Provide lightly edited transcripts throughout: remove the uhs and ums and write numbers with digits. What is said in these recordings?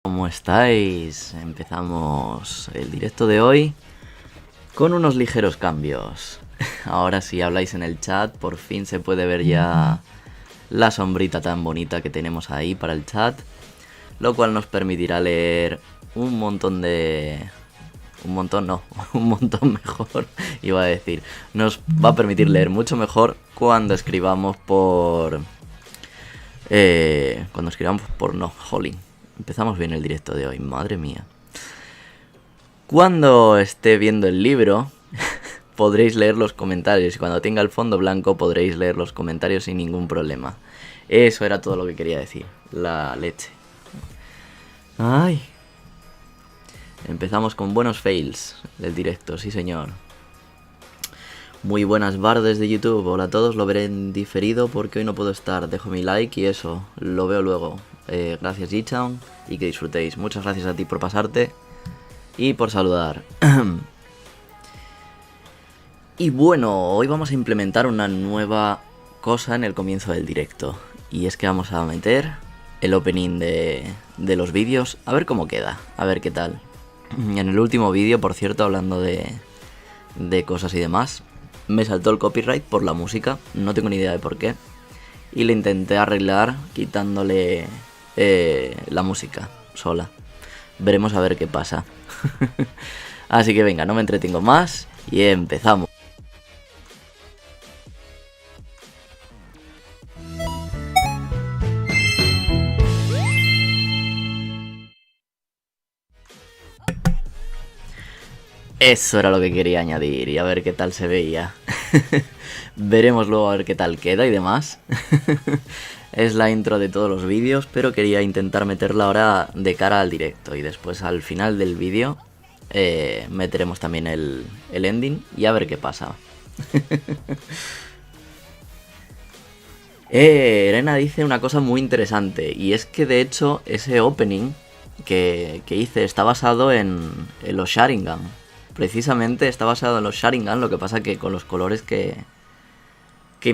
¿Cómo estáis? Empezamos el directo de hoy con unos ligeros cambios. Ahora si habláis en el chat, por fin se puede ver ya la sombrita tan bonita que tenemos ahí para el chat, lo cual nos permitirá leer un montón mejor, iba a decir. Nos va a permitir leer mucho mejor cuando escribamos por... jolín. Empezamos bien el directo de hoy, madre mía. Cuando esté viendo el libro, podréis leer los comentarios. Y cuando tenga el fondo blanco, podréis leer los comentarios sin ningún problema. Eso era todo lo que quería decir. La leche. Ay. Empezamos con buenos fails del directo, sí señor. Muy buenas bardes de YouTube. Hola a todos, lo veré en diferido porque hoy no puedo estar. Dejo mi like y eso, lo veo luego. Gracias G-Town y que disfrutéis. Muchas gracias a ti por pasarte y por saludar. Y bueno, hoy vamos a implementar una nueva cosa en el comienzo del directo. Y es que vamos a meter el opening de los vídeos. A ver cómo queda, a ver qué tal. En el último vídeo, por cierto, hablando de cosas y demás, me saltó el copyright por la música. No tengo ni idea de por qué. Y le intenté arreglar quitándole la música sola. Veremos a ver qué pasa. Así que venga, no me entretengo más y empezamos. Eso era lo que quería añadir y a ver qué tal se veía. Veremos luego a ver qué tal queda y demás. Es la intro de todos los vídeos, pero quería intentar meterla ahora de cara al directo. Y después al final del vídeo meteremos también el ending y a ver qué pasa. Elena dice una cosa muy interesante. Y es que de hecho ese opening que hice está basado en los Sharingan. Precisamente está basado en los Sharingan, lo que pasa que con los colores que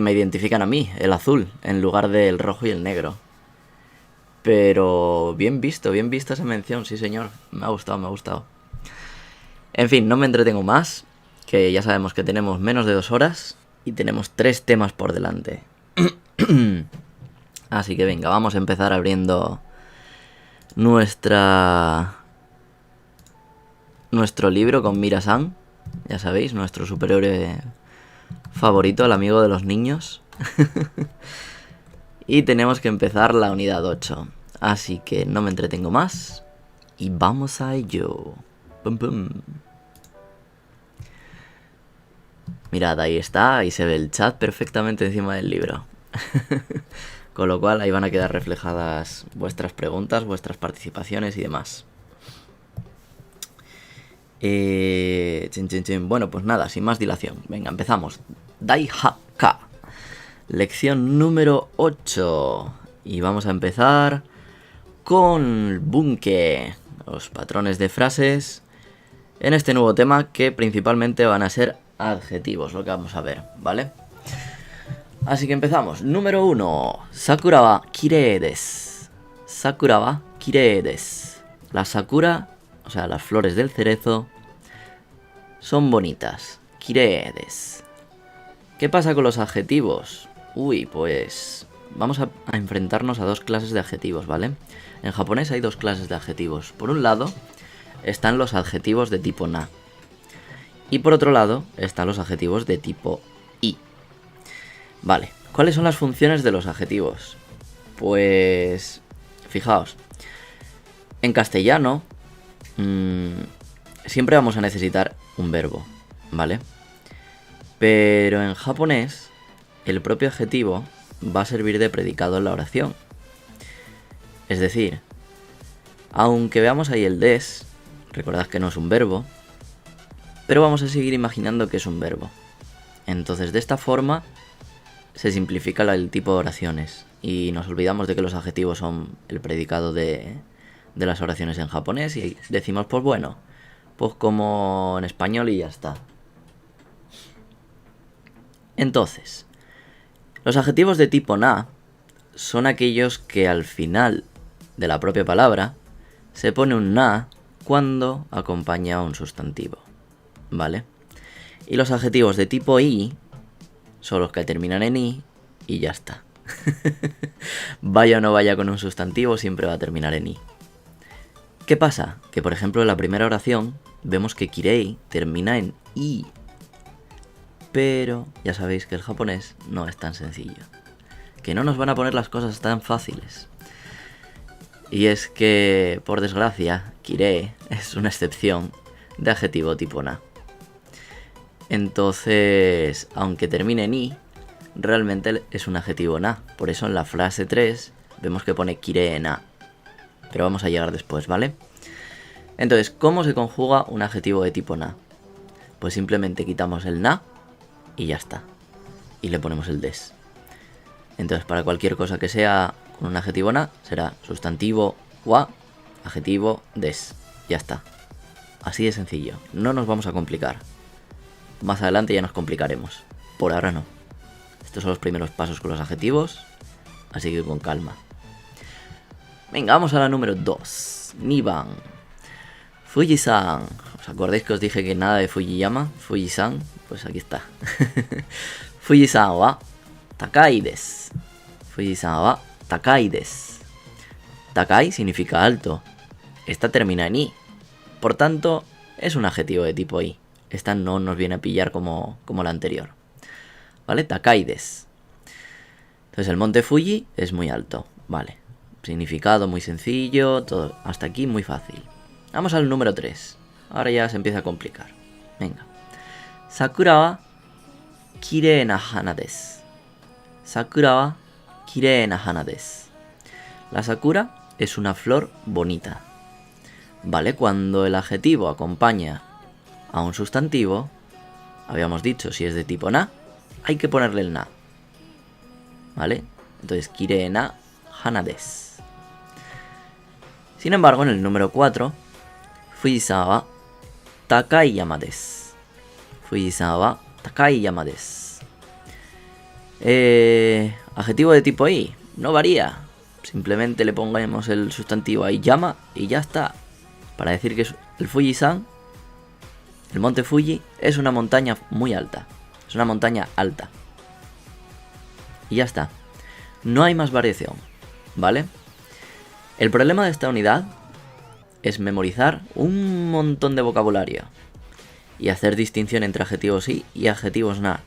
me identifican a mí, el azul, en lugar del rojo y el negro. Pero bien visto esa mención, sí señor, me ha gustado, me ha gustado. En fin, no me entretengo más, que ya sabemos que tenemos menos de 2 horas y tenemos 3 temas por delante. Así que venga, vamos a empezar abriendo nuestro libro con Mira-san, ya sabéis, nuestro superhéroe favorito, el amigo de los niños. Y tenemos que empezar la unidad 8. Así que no me entretengo más y vamos a ello. Pum, pum. Mirad, ahí está, ahí se ve el chat perfectamente encima del libro. Con lo cual ahí van a quedar reflejadas vuestras preguntas, vuestras participaciones y demás. Bueno, pues nada, sin más dilación. Venga, empezamos. Daihaka. Lección número 8. Y vamos a empezar con bunke, los patrones de frases en este nuevo tema que principalmente van a ser adjetivos, lo que vamos a ver, ¿vale? Así que empezamos. Número 1. Sakura wa kirei desu. Sakura wa kirei desu. La sakura, o sea, las flores del cerezo, son bonitas. Kirei desu. ¿Qué pasa con los adjetivos? Uy, pues vamos a enfrentarnos a 2 clases de adjetivos, ¿vale? En japonés hay 2 clases de adjetivos. Por un lado están los adjetivos de tipo na. Y por otro lado están los adjetivos de tipo i. Vale, ¿cuáles son las funciones de los adjetivos? Pues fijaos, en castellano siempre vamos a necesitar un verbo, ¿vale? Pero en japonés el propio adjetivo va a servir de predicado en la oración. Es decir, aunque veamos ahí el des, recordad que no es un verbo, pero vamos a seguir imaginando que es un verbo. Entonces de esta forma se simplifica el tipo de oraciones y nos olvidamos de que los adjetivos son el predicado de las oraciones en japonés y decimos, pues bueno, pues como en español y ya está. Entonces, los adjetivos de tipo na son aquellos que al final de la propia palabra se pone un na cuando acompaña a un sustantivo, ¿vale? Y los adjetivos de tipo i son los que terminan en i y ya está. Vaya o no vaya con un sustantivo, siempre va a terminar en i. ¿Qué pasa? Que por ejemplo en la primera oración vemos que kirei termina en i. Pero ya sabéis que el japonés no es tan sencillo. Que no nos van a poner las cosas tan fáciles. Y es que, por desgracia, kirei es una excepción de adjetivo tipo na. Entonces, aunque termine en i, realmente es un adjetivo na. Por eso en la frase 3 vemos que pone kirei na. Pero vamos a llegar después, ¿vale? Entonces, ¿cómo se conjuga un adjetivo de tipo na? Pues simplemente quitamos el na y ya está. Y le ponemos el des. Entonces, para cualquier cosa que sea con un adjetivo na, será sustantivo wa, adjetivo des. Ya está. Así de sencillo. No nos vamos a complicar. Más adelante ya nos complicaremos. Por ahora no. Estos son los primeros pasos con los adjetivos. Así que con calma. Venga, vamos a la número 2. Niban. Fuji-san. ¿Os acordáis que os dije que nada de Fujiyama? Fuji-san. Pues aquí está. Fuji-san wa takai desu. Fuji-san wa takai desu. Takai significa alto. Esta termina en i. Por tanto, es un adjetivo de tipo i. Esta no nos viene a pillar como la anterior. ¿Vale? Takai desu. Entonces el monte Fuji es muy alto. Vale. Significado muy sencillo. Todo hasta aquí muy fácil. Vamos al número 3. Ahora ya se empieza a complicar. Venga. Sakura wa kirei na hana desu. Sakura wa kirei na hana desu. La sakura es una flor bonita. ¿Vale? Cuando el adjetivo acompaña a un sustantivo, habíamos dicho, si es de tipo na, hay que ponerle el na. ¿Vale? Entonces, kirei na hana desu. Sin embargo, en el número 4, Fuji-san wa takai yama desu. Fuji-san wa takai yama desu. Adjetivo de tipo i, no varía. Simplemente le pongamos el sustantivo ahí llama y ya está. Para decir que el Fuji-san, el monte Fuji, es una montaña muy alta. Es una montaña alta. Y ya está. No hay más variación, ¿vale? El problema de esta unidad es memorizar un montón de vocabulario y hacer distinción entre adjetivos i y adjetivos na.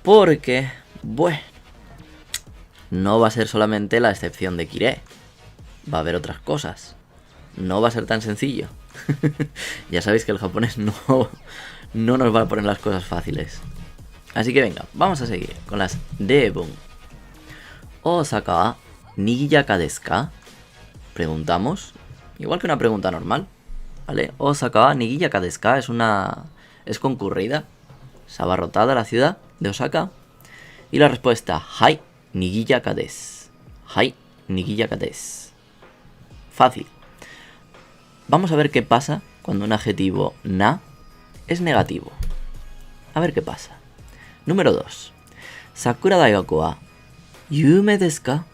Porque, bueno, no va a ser solamente la excepción de kirei. Va a haber otras cosas. No va a ser tan sencillo. Ya sabéis que el japonés no nos va a poner las cosas fáciles. Así que venga, vamos a seguir con las debun. Osaka wa nigiyaka desu ka? Preguntamos. Igual que una pregunta normal. ¿Vale? Osaka wa nigiyaka desu ka? Es concurrida. Es abarrotada la ciudad de Osaka. Y la respuesta, hai nigiyaka desu. Hai nigiyaka desu. Fácil. Vamos a ver qué pasa cuando un adjetivo na es negativo. A ver qué pasa. Número 2. Sakura daigaku wa yume desu ka?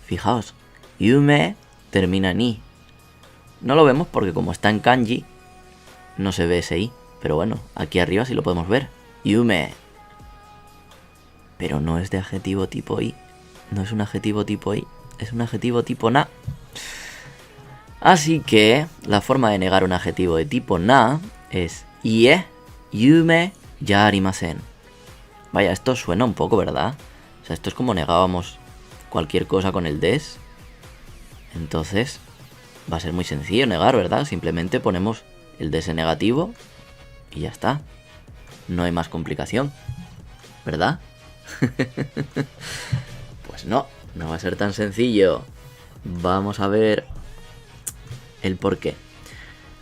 Fijaos, yume termina en i. No lo vemos porque como está en kanji, no se ve ese i. Pero bueno, aquí arriba sí lo podemos ver. Yume. Pero no es de adjetivo tipo i. No es un adjetivo tipo i. Es un adjetivo tipo na. Así que la forma de negar un adjetivo de tipo na es ie, yume, ya arimasen. Vaya, esto suena un poco, ¿verdad? O sea, esto es como negábamos cualquier cosa con el des. Entonces, va a ser muy sencillo negar, ¿verdad? Simplemente ponemos el des en negativo y ya está. No hay más complicación, ¿verdad? Pues no va a ser tan sencillo. Vamos a ver el por qué.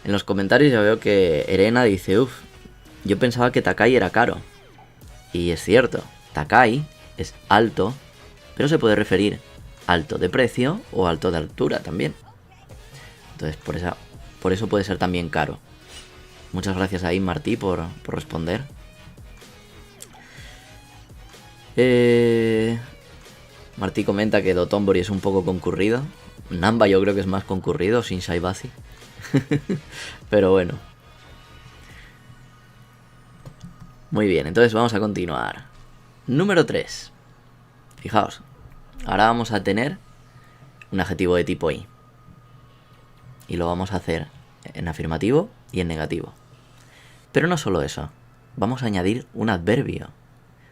En los comentarios ya veo que Erena dice, uff, yo pensaba que Takai era caro. Y es cierto, Takai es alto, pero se puede referir alto de precio o alto de altura también. Entonces por eso puede ser también caro. Muchas gracias ahí, Martí, por responder. Martí comenta que Dotonbori es un poco concurrido. Namba yo creo que es más concurrido, sin Shaibazi. Pero bueno. Muy bien, entonces vamos a continuar. Número 3. Fijaos, ahora vamos a tener un adjetivo de tipo i. Y lo vamos a hacer en afirmativo y en negativo. Pero no solo eso, vamos a añadir un adverbio.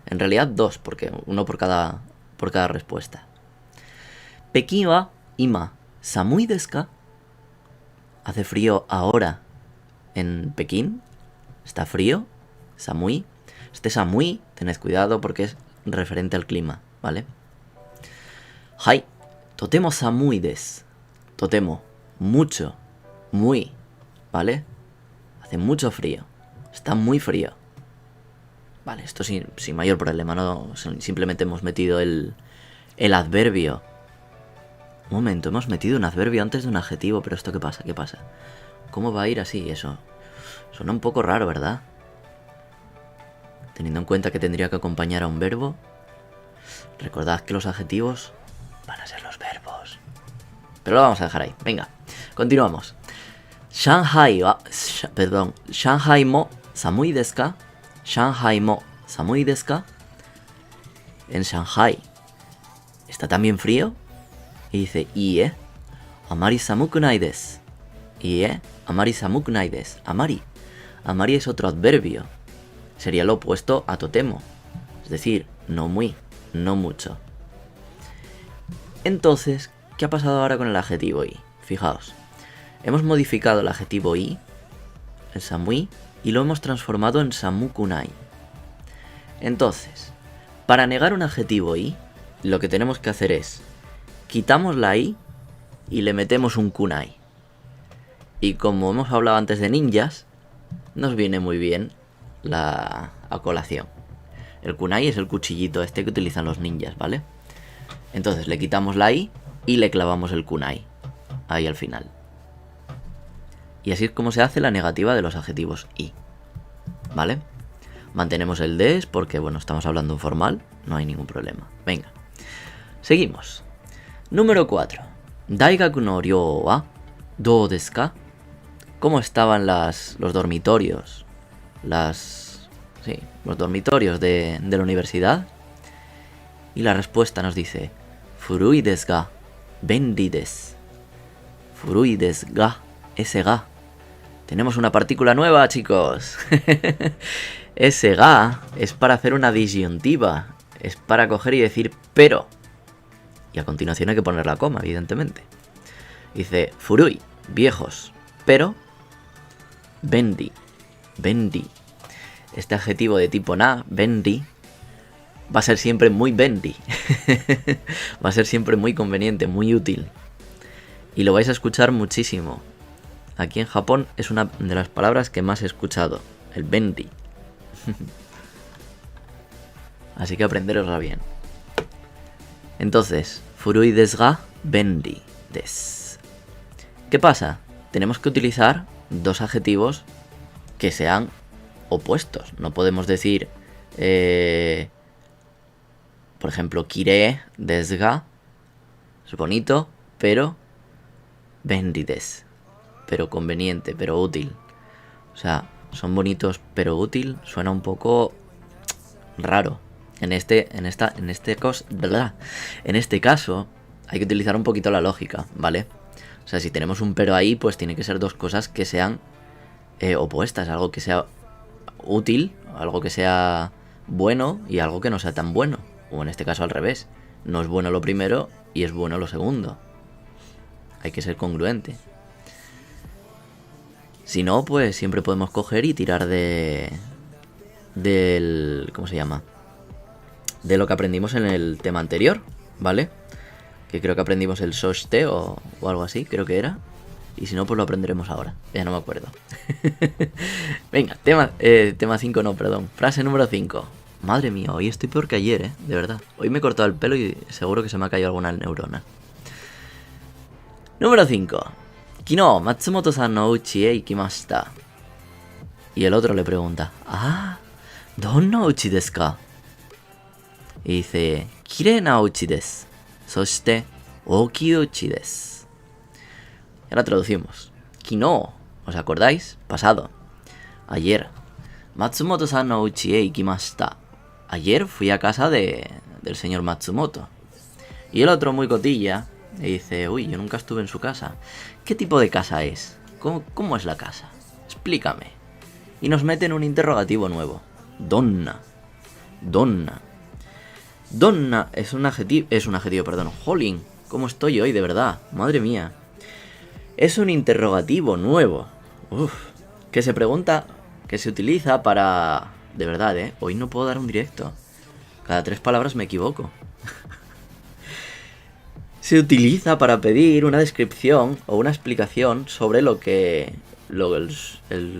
En realidad 2, porque uno por cada respuesta. Pekín wa ima samui desu ka? ¿Hace frío ahora en Pekín? ¿Está frío? Samui. Este samui, tened cuidado porque es referente al clima, ¿vale? Hai, totemo samui desu. Totemo, mucho, muy, ¿vale? Hace mucho frío. Está muy frío. Vale, esto sin mayor problema, ¿no? Simplemente hemos metido el adverbio. Un momento, hemos metido un adverbio antes de un adjetivo, pero ¿esto qué pasa? ¿Qué pasa? ¿Cómo va a ir así eso? Suena un poco raro, ¿verdad? Teniendo en cuenta que tendría que acompañar a un verbo. Recordad que los adjetivos van a ser los verbos. Pero lo vamos a dejar ahí. Venga, continuamos. Shanghai mo samui desu ka? Shanghai mo samui desu ka? En Shanghai, ¿está también frío? Y dice, iie, amari samuku nai desu. Iie, amari samuku nai desu. Amari. Amari es otro adverbio. Sería lo opuesto a totemo. Es decir, no muy, no mucho. Entonces, ¿qué ha pasado ahora con el adjetivo i? Fijaos, hemos modificado el adjetivo i, el samui, y lo hemos transformado en samukunai. Entonces, para negar un adjetivo i, lo que tenemos que hacer es, quitamos la i y le metemos un kunai. Y como hemos hablado antes de ninjas, nos viene muy bien la colación. El kunai es el cuchillito este que utilizan los ninjas, ¿vale? Entonces le quitamos la i y le clavamos el kunai ahí al final. Y así es como se hace la negativa de los adjetivos i, ¿vale? Mantenemos el des porque, bueno, estamos hablando informal, no hay ningún problema. Venga, seguimos. Número 4. Daigaku no ryou wa dou desu ka? ¿Cómo estaban los dormitorios? Los dormitorios de la universidad. Y la respuesta nos dice, furui desu ga benri desu. Furui desu ga, ese ga. Tenemos una partícula nueva, chicos. Ese ga es para hacer una disyuntiva. Es para coger y decir pero. Y a continuación hay que poner la coma, evidentemente. Dice, furui, viejos, pero benri. Este adjetivo de tipo na, benri, va a ser siempre muy benri. Va a ser siempre muy conveniente, muy útil. Y lo vais a escuchar muchísimo. Aquí en Japón es una de las palabras que más he escuchado, el benri. Así que aprenderosla bien. Entonces, furui desu ga benri desu. ¿Qué pasa? Tenemos que utilizar dos adjetivos que sean opuestos. No podemos decir, por ejemplo, kirei desu ga, es bonito, pero benri desu. Pero conveniente, pero útil. O sea, son bonitos pero útil, suena un poco raro. En este caso hay que utilizar un poquito la lógica, ¿vale? O sea, si tenemos un pero ahí, pues tiene que ser dos cosas que sean opuestas, algo que sea útil, algo que sea bueno y algo que no sea tan bueno. O en este caso al revés, no es bueno lo primero y es bueno lo segundo. Hay que ser congruente. Si no, pues siempre podemos coger y tirar del ¿cómo se llama? De lo que aprendimos en el tema anterior, ¿vale? Que creo que aprendimos el soshite o algo así, creo que era. Y si no, pues lo aprenderemos ahora. Ya no me acuerdo. Venga, tema 5 no, perdón. Frase número 5. Madre mía, hoy estoy peor que ayer, de verdad. Hoy me he cortado el pelo y seguro que se me ha caído alguna neurona. Número 5. Kino, Matsumoto-san no uchi e ikimashita. Y el otro le pregunta, ¿donna uchi desu ka? Y dice, kirei na uchi desu. Soshite, ookii uchi desu. Y ahora traducimos. Kino, ¿os acordáis? Pasado. Ayer. Matsumoto-san no uchi e ikimashita. Ayer fui a casa del señor Matsumoto. Y el otro, muy cotilla, le dice, uy, yo nunca estuve en su casa. ¿Qué tipo de casa es? ¿Cómo es la casa? Explícame. Y nos meten un interrogativo nuevo. Donna. Donna. Donna es un adjetivo, perdón. Jolín, ¿cómo estoy hoy, de verdad? Madre mía. Es un interrogativo nuevo. Uf. Que se pregunta, que se utiliza para... De verdad, hoy no puedo dar un directo. Cada 3 palabras me equivoco. Se utiliza para pedir una descripción o una explicación sobre el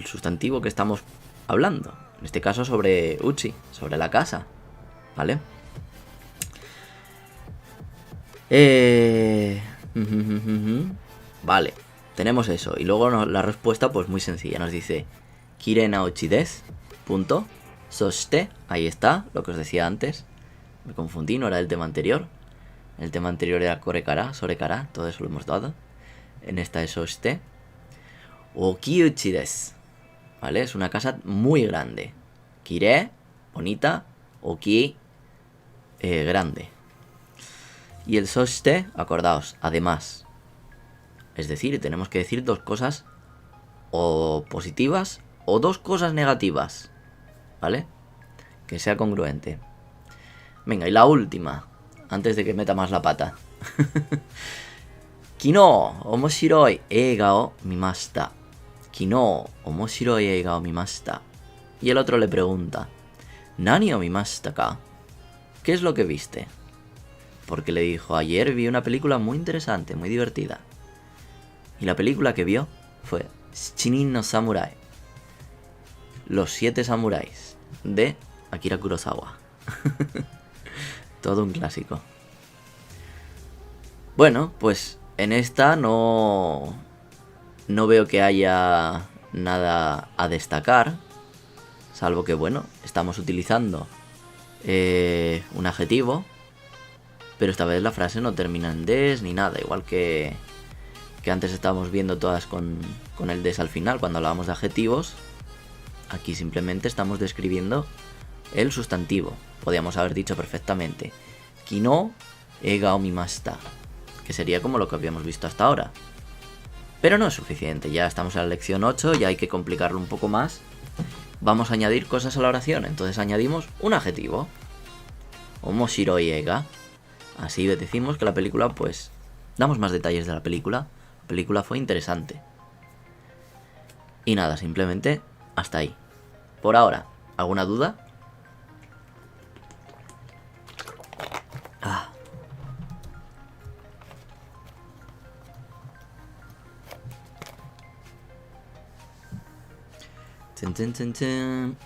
sustantivo que estamos hablando. En este caso sobre uchi, sobre la casa. ¿Vale? Vale, tenemos eso. Y luego la respuesta pues muy sencilla. Nos dice Kirei na uchi desu. Punto. Soshite. Ahí está, lo que os decía antes. Me confundí, no era el tema anterior. El tema anterior era korekara, sorekara. Todo eso lo hemos dado. En esta es soshite. Okiuchi desu. ¿Vale? Es una casa muy grande. Kirei, bonita. Oki, grande. Y el soshite, acordaos, además. Es decir, tenemos que decir 2 cosas o positivas o 2 cosas negativas. ¿Vale? Que sea congruente. Venga, y la última, antes de que meta más la pata. Kino, omoshiroi eiga o mimashita. Kino, omoshiroi eiga o mimashita. Y el otro le pregunta, ¿Nani o mimashita ka? ¿Qué es lo que viste? Porque le dijo, ayer vi una película muy interesante, muy divertida. Y la película que vio fue Shichinin no Samurai. Los 7 samuráis de Akira Kurosawa. Todo un clásico. Bueno, pues en esta no veo que haya nada a destacar. Salvo que, bueno, estamos utilizando un adjetivo. Pero esta vez la frase no termina en des ni nada. Igual que antes estábamos viendo todas con el des al final cuando hablábamos de adjetivos. Aquí simplemente estamos describiendo el sustantivo. Podríamos haber dicho perfectamente Kino eiga o mimashita, que sería como lo que habíamos visto hasta ahora. Pero no es suficiente, ya estamos en la lección 8, ya hay que complicarlo un poco más. Vamos a añadir cosas a la oración, entonces añadimos un adjetivo. Omoshiroi eiga. Así decimos que la película, pues, damos más detalles de la película. La película fue interesante. Y nada, simplemente hasta ahí. Por ahora, ¿alguna duda? Ah. Tun, tun, tun, tun.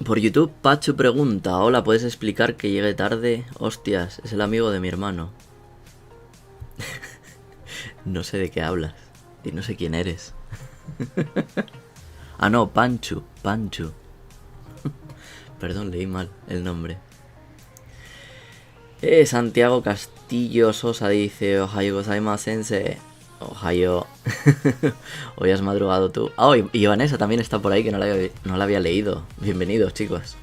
Por YouTube, Pachu pregunta, hola, ¿puedes explicar que llegue tarde? Hostias, es el amigo de mi hermano. No sé de qué hablas y no sé quién eres. Ah, no, Panchu. Perdón, leí mal el nombre. Santiago Castillo Sosa dice, Ohayo gozaimasu sensei. Ohayo. Hoy has madrugado tú. Ah, y Vanessa también está por ahí, que no la había leído. Bienvenidos, chicos.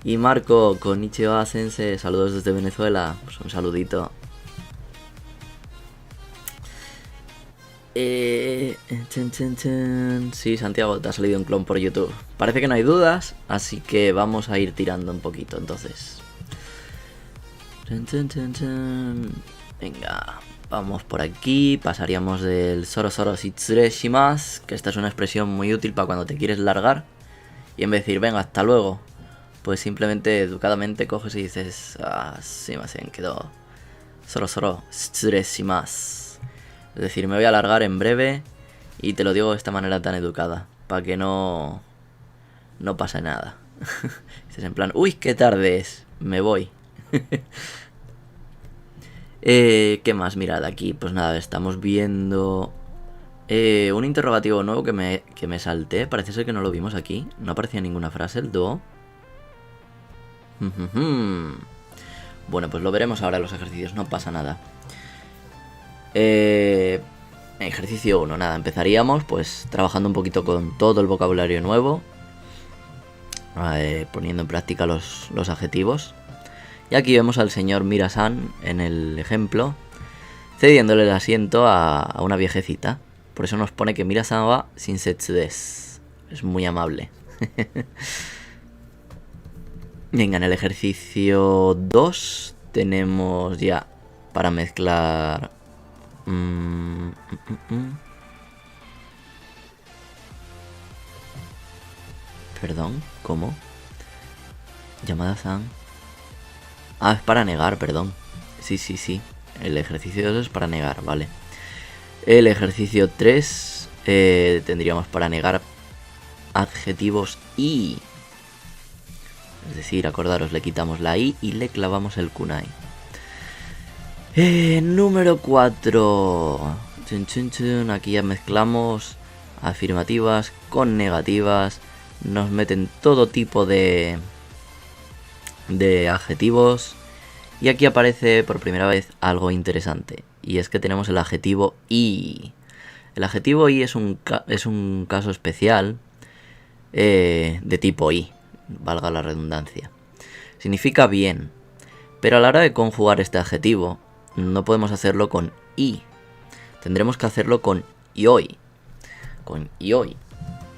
Y Marco, konnichiwa sensei, saludos desde Venezuela. Pues un saludito. Sí, Santiago, te ha salido un clon por YouTube. Parece que no hay dudas, así que vamos a ir tirando un poquito, entonces. Venga, vamos por aquí. Pasaríamos del soro shitsure shimasu, que esta es una expresión muy útil para cuando te quieres largar. Y en vez de decir, venga, hasta luego, pues simplemente educadamente coges y dices, sumimasen, quedó soro shitsure shimasu. Es decir, me voy a alargar en breve y te lo digo de esta manera tan educada, para que no pase nada. Dices en plan, uy, qué tarde es, me voy. ¿Qué más? Mirad aquí, pues nada, estamos viendo Un interrogativo nuevo que me salté. Parece ser que no lo vimos aquí. No aparecía ninguna frase, el do. Bueno, pues lo veremos ahora en los ejercicios, no pasa nada. Ejercicio 1, nada, empezaríamos pues trabajando un poquito con todo el vocabulario nuevo, poniendo en práctica los adjetivos. Y aquí vemos al señor Mira-san en el ejemplo, cediéndole el asiento a una viejecita. Por eso nos pone que Mira-san wa shinsetsu desu. Es muy amable. Venga, en el ejercicio 2 tenemos ya para mezclar... Perdón, ¿cómo? Llamada-san. Ah, es para negar, perdón. Sí. El ejercicio 2 es para negar, vale. El ejercicio 3 tendríamos para negar adjetivos y... Es decir, acordaros, le quitamos la i y le clavamos el kunai. Número 4. Aquí ya mezclamos afirmativas con negativas. Nos meten todo tipo de adjetivos. Y aquí aparece por primera vez algo interesante. Y es que tenemos el adjetivo y. El adjetivo y es un caso especial de tipo y. Valga la redundancia. Significa bien. Pero a la hora de conjugar este adjetivo, no podemos hacerlo con i. Tendremos que hacerlo con ioi. Con ioi.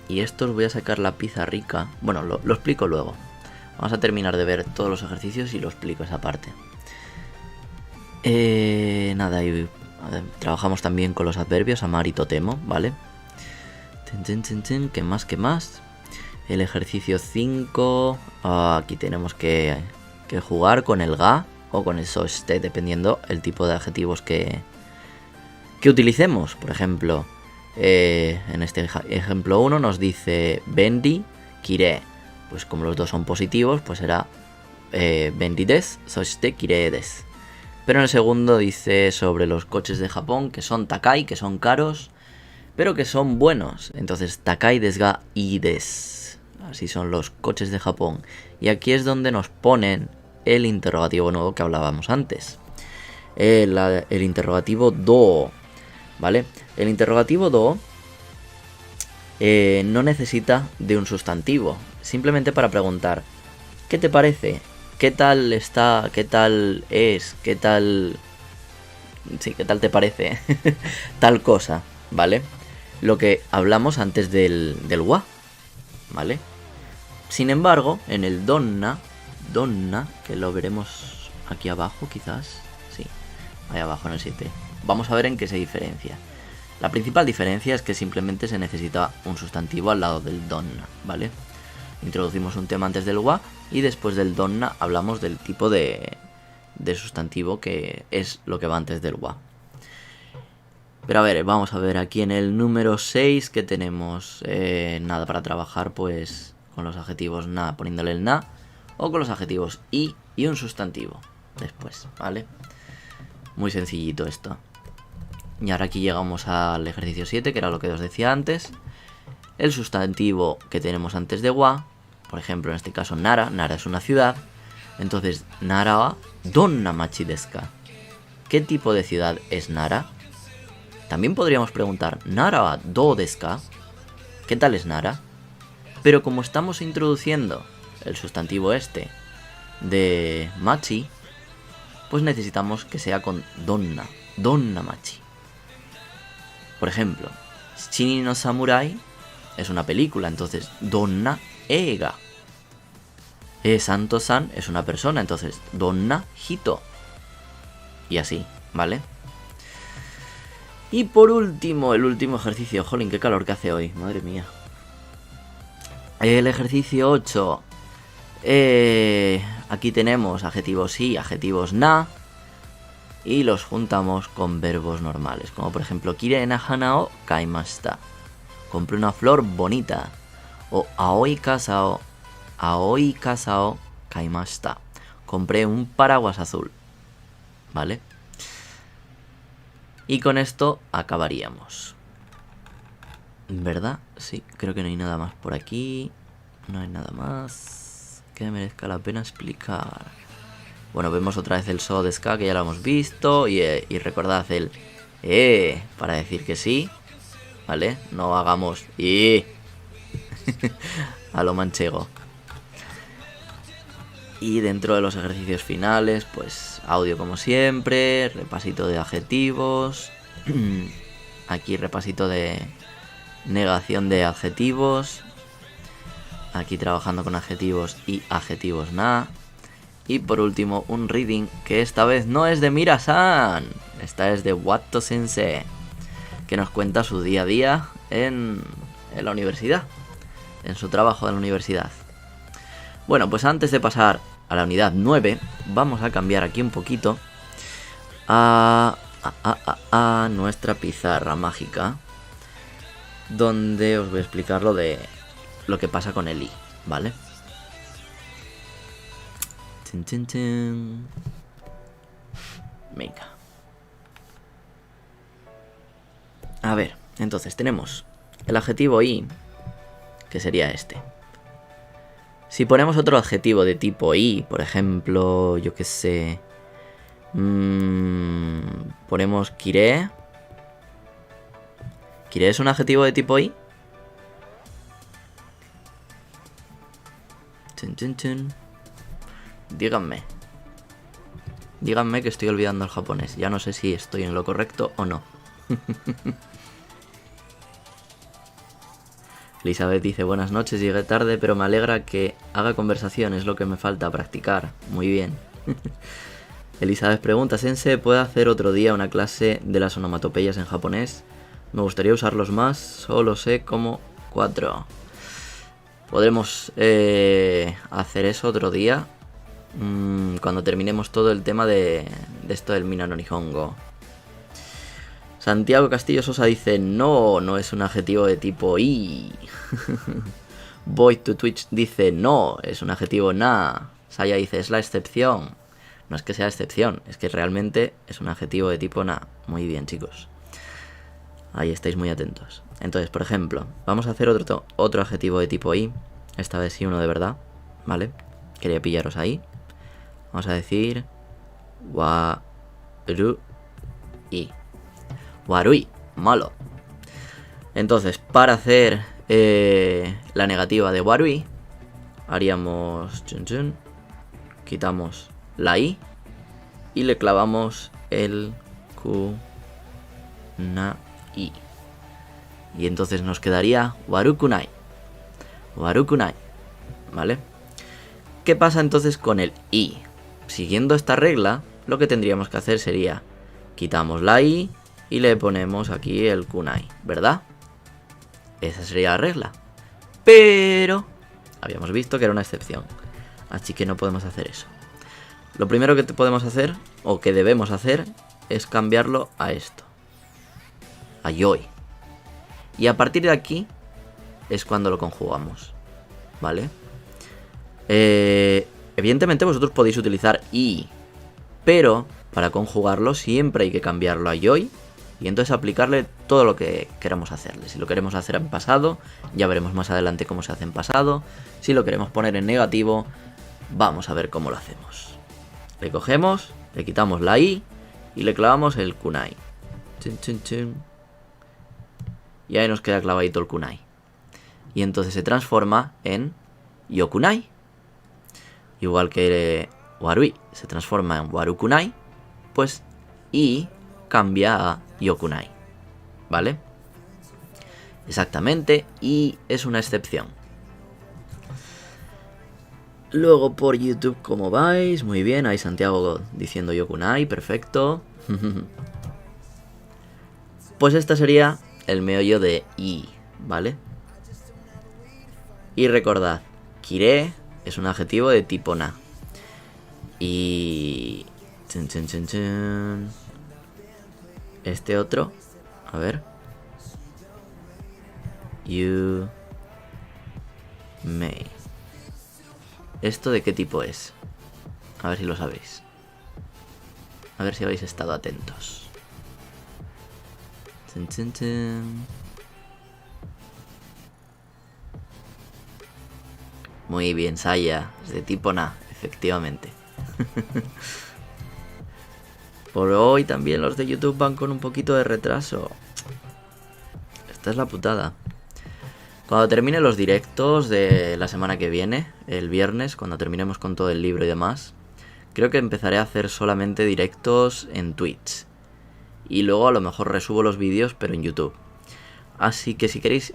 Y esto os voy a sacar la pizarrica. Bueno, lo explico luego. Vamos a terminar de ver todos los ejercicios y lo explico esa parte. Nada, y trabajamos también con los adverbios amar y totemo, ¿vale? ¿Qué más? El ejercicio 5. Aquí tenemos que jugar con el ga o con el soste, dependiendo el tipo de adjetivos que utilicemos. Por ejemplo, en este ejemplo 1 nos dice bendi, kire. Pues como los dos son positivos, pues será bendi desu, soste kire desu. Pero en el segundo dice sobre los coches de Japón, que son takai, que son caros, pero que son buenos. Entonces, takai desu ga ii desu. Así son los coches de Japón. Y aquí es donde nos ponen el interrogativo nuevo que hablábamos antes. El interrogativo do. ¿Vale? El interrogativo do no necesita de un sustantivo. Simplemente para preguntar, ¿qué te parece? ¿Qué tal está? ¿Qué tal es? ¿Qué tal? Sí, ¿qué tal te parece? Tal cosa, ¿vale? Lo que hablamos antes del wa, ¿vale? Sin embargo, en el donna, que lo veremos aquí abajo quizás, sí, ahí abajo en el 7, vamos a ver en qué se diferencia. La principal diferencia es que simplemente se necesita un sustantivo al lado del donna, ¿vale? Introducimos un tema antes del wa y después del donna hablamos del tipo de sustantivo que es lo que va antes del wa. Pero a ver, vamos a ver aquí en el número 6 que tenemos nada para trabajar pues con los adjetivos na poniéndole el na o con los adjetivos y un sustantivo después, ¿vale? Muy sencillito esto. Y ahora aquí llegamos al ejercicio 7, que era lo que os decía antes. El sustantivo que tenemos antes de wa, por ejemplo en este caso Nara es una ciudad. Entonces, Nara wa donna machi desu ka? ¿Qué tipo de ciudad es Nara? También podríamos preguntar, Nara wa dou desu ka? ¿Qué tal es Nara? Pero como estamos introduciendo el sustantivo este de machi, pues necesitamos que sea con donna machi. Por ejemplo, Shini no Samurai es una película, entonces donna eiga. Santo-san es una persona, entonces donna hito. Y así, ¿vale? Y por último, el último ejercicio. Jolín, qué calor que hace hoy, madre mía. El ejercicio 8. Aquí tenemos adjetivos sí, adjetivos na. Y los juntamos con verbos normales. Como por ejemplo, kire na hana o kaimashita. Compré una flor bonita. O aoi kasa o kaimashita. Compré un paraguas azul. ¿Vale? Y con esto acabaríamos. ¿Verdad? Sí, creo que no hay nada más por aquí. No hay nada más que merezca la pena explicar. Bueno, vemos otra vez el so de ska, que ya lo hemos visto. Y recordad el para decir que sí. ¿Vale? No hagamos a lo manchego. Y dentro de los ejercicios finales, pues audio como siempre, repasito de adjetivos. Aquí repasito de negación de adjetivos. Aquí trabajando con adjetivos y adjetivos na. Y por último un reading que esta vez no es de Mira-san. Esta es de Watto Sensei, que nos cuenta su día a día en la universidad, en su trabajo de la universidad. Bueno, pues antes de pasar a la unidad 9, vamos a cambiar aquí un poquito a nuestra pizarra mágica, donde os voy a explicar lo que pasa con el i, ¿vale? Venga. A ver, entonces tenemos el adjetivo i, que sería este. Si ponemos otro adjetivo de tipo i, por ejemplo, yo qué sé, ponemos kiré. ¿Kiré es un adjetivo de tipo i? Díganme. Díganme que estoy olvidando el japonés. Ya no sé si estoy en lo correcto o no. Elizabeth dice: buenas noches, llegué tarde, pero me alegra que haga conversación, es lo que me falta practicar. Muy bien. Elizabeth pregunta: Sensei, ¿puede hacer otro día una clase de las onomatopeyas en japonés? Me gustaría usarlos más, solo sé como 4. Podremos hacer eso otro día, cuando terminemos todo el tema de esto del Mina no Nihongo. Santiago Castillo Sosa dice: no es un adjetivo de tipo i. Void to Twitch dice: no, es un adjetivo na. Saya dice: es la excepción. No es que sea excepción, es que realmente es un adjetivo de tipo na. Muy bien, chicos. Ahí estáis muy atentos. Entonces, por ejemplo, vamos a hacer otro adjetivo de tipo i. Esta vez sí, uno de verdad, ¿vale? Quería pillaros ahí. Vamos a decir warui. Warui, malo. Entonces, para hacer la negativa de warui, haríamos quitamos la i y le clavamos el kunai. Y entonces nos quedaría warukunai. Warukunai, ¿vale? ¿Qué pasa entonces con el i? Siguiendo esta regla, lo que tendríamos que hacer sería quitamos la i y le ponemos aquí el kunai, ¿verdad? Esa sería la regla. Pero habíamos visto que era una excepción, así que no podemos hacer eso. Lo primero que podemos hacer, o que debemos hacer, es cambiarlo a esto, a yoi. Y a partir de aquí es cuando lo conjugamos, ¿vale? Evidentemente vosotros podéis utilizar i, pero para conjugarlo siempre hay que cambiarlo a yoi y entonces aplicarle todo lo que queramos hacerle. Si lo queremos hacer en pasado, ya veremos más adelante cómo se hace en pasado. Si lo queremos poner en negativo, vamos a ver cómo lo hacemos. Le cogemos, le quitamos la i y le clavamos el kunai. Y ahí nos queda clavadito el kunai. Y entonces se transforma en yokunai. Igual que warui se transforma en warukunai, pues i cambia a yokunai, ¿vale? Exactamente, y es una excepción. Luego por YouTube, ¿cómo vais? Muy bien, ahí Santiago diciendo yokunai, perfecto. Pues esta sería el meollo de i, ¿vale? Y recordad, kiré es un adjetivo de tipo na. Y este otro, a ver, you may. ¿Esto de qué tipo es? A ver si lo sabéis. A ver si habéis estado atentos. Muy bien, Saya. Es de tipo na, efectivamente. Por hoy también los de YouTube van con un poquito de retraso. Esta es la putada. Cuando termine los directos de la semana que viene, el viernes, cuando terminemos con todo el libro y demás, creo que empezaré a hacer solamente directos en Twitch. Y luego a lo mejor resubo los vídeos, pero en YouTube. Así que si queréis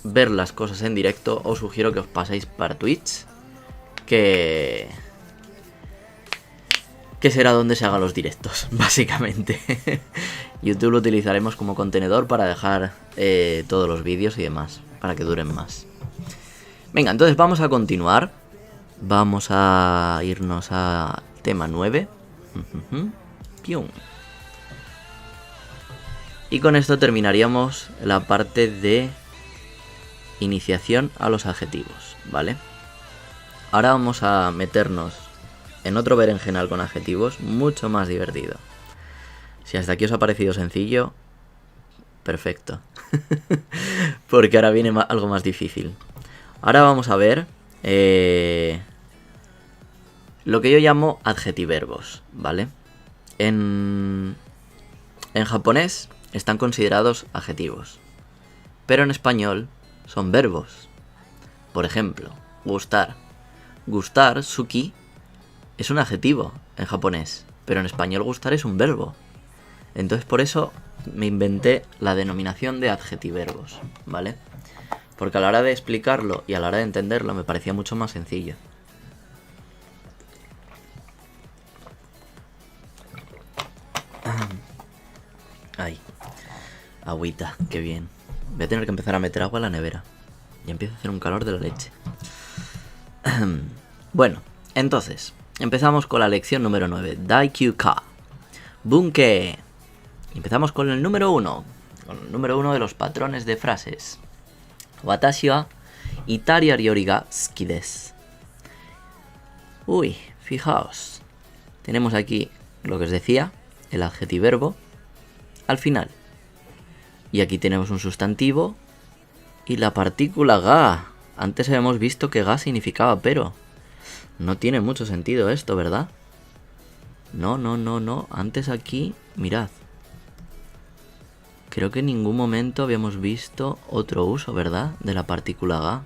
ver las cosas en directo, os sugiero que os paséis para Twitch, que será donde se hagan los directos, básicamente. YouTube lo utilizaremos como contenedor para dejar todos los vídeos y demás, para que duren más. Venga, entonces vamos a continuar. Vamos a irnos a tema 9. Pium. Y con esto terminaríamos la parte de iniciación a los adjetivos, ¿vale? Ahora vamos a meternos en otro berenjenal con adjetivos mucho más divertido. Si hasta aquí os ha parecido sencillo, perfecto. Porque ahora viene algo más difícil. Ahora vamos a ver lo que yo llamo adjetiverbos, ¿vale? En japonés están considerados adjetivos, pero en español son verbos. Por ejemplo, gustar. Gustar, suki, es un adjetivo en japonés, pero en español gustar es un verbo. Entonces por eso me inventé la denominación de adjetiverbos, ¿vale? Porque a la hora de explicarlo y a la hora de entenderlo me parecía mucho más sencillo. Ay, agüita, qué bien. Voy a tener que empezar a meter agua en la nevera. Y empieza a hacer un calor de la leche. Bueno, entonces, empezamos con la lección número 9. Daikyuka. Bunke. Empezamos con el número 1. Con el número 1 de los patrones de frases. Watashi wa Italia ryori ga suki desu. Uy, fijaos. Tenemos aquí lo que os decía, el adjetiverbo al final. Y aquí tenemos un sustantivo y la partícula ga. Antes habíamos visto que ga significaba pero. No tiene mucho sentido esto, ¿verdad? No. Antes aquí, mirad. Creo que en ningún momento habíamos visto otro uso, ¿verdad? De la partícula ga.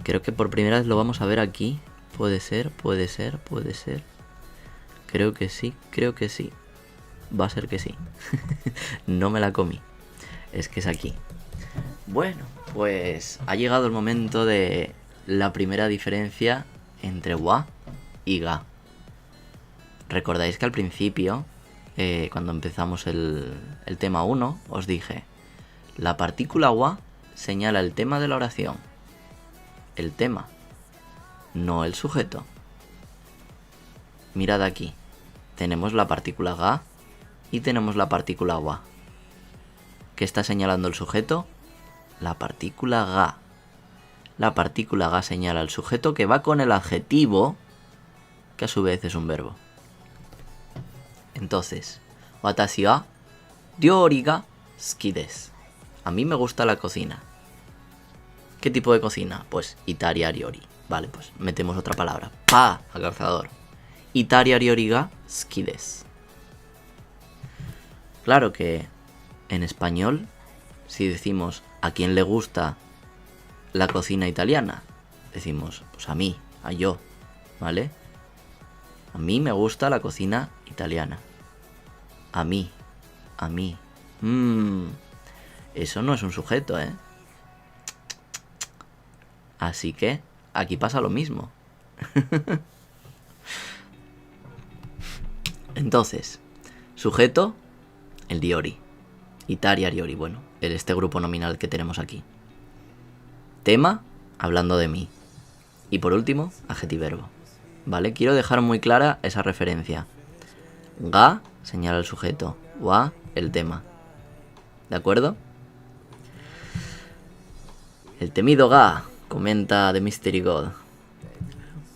Creo que por primera vez lo vamos a ver aquí. Puede ser. Creo que sí. Va a ser que sí. No me la comí. Es que es aquí. Bueno, pues ha llegado el momento de la primera diferencia entre wa y ga. Recordáis que al principio, cuando empezamos el tema 1, os dije, la partícula wa señala el tema de la oración. El tema, no el sujeto. Mirad aquí, tenemos la partícula ga y tenemos la partícula wa. ¿Qué está señalando el sujeto? La partícula ga. La partícula ga señala al sujeto que va con el adjetivo, que a su vez es un verbo. Entonces, watashi wa ryori ga suki desu. A mí me gusta la cocina. ¿Qué tipo de cocina? Pues Italia ryori. Vale, pues metemos otra palabra. Pa, al calzador. Italia ryori ga suki desu. Claro que en español, si decimos a quién le gusta la cocina italiana, decimos, pues a mí, a yo, ¿vale? A mí me gusta la cocina italiana. A mí. Eso no es un sujeto, ¿eh? Así que aquí pasa lo mismo. Entonces, sujeto, el ryori. Italia ryori, bueno, este grupo nominal que tenemos aquí. Tema, hablando de mí. Y por último, adjetiverbo. ¿Vale? Quiero dejar muy clara esa referencia. Ga señala el sujeto. Wa, el tema. ¿De acuerdo? El temido ga, comenta The Mystery God.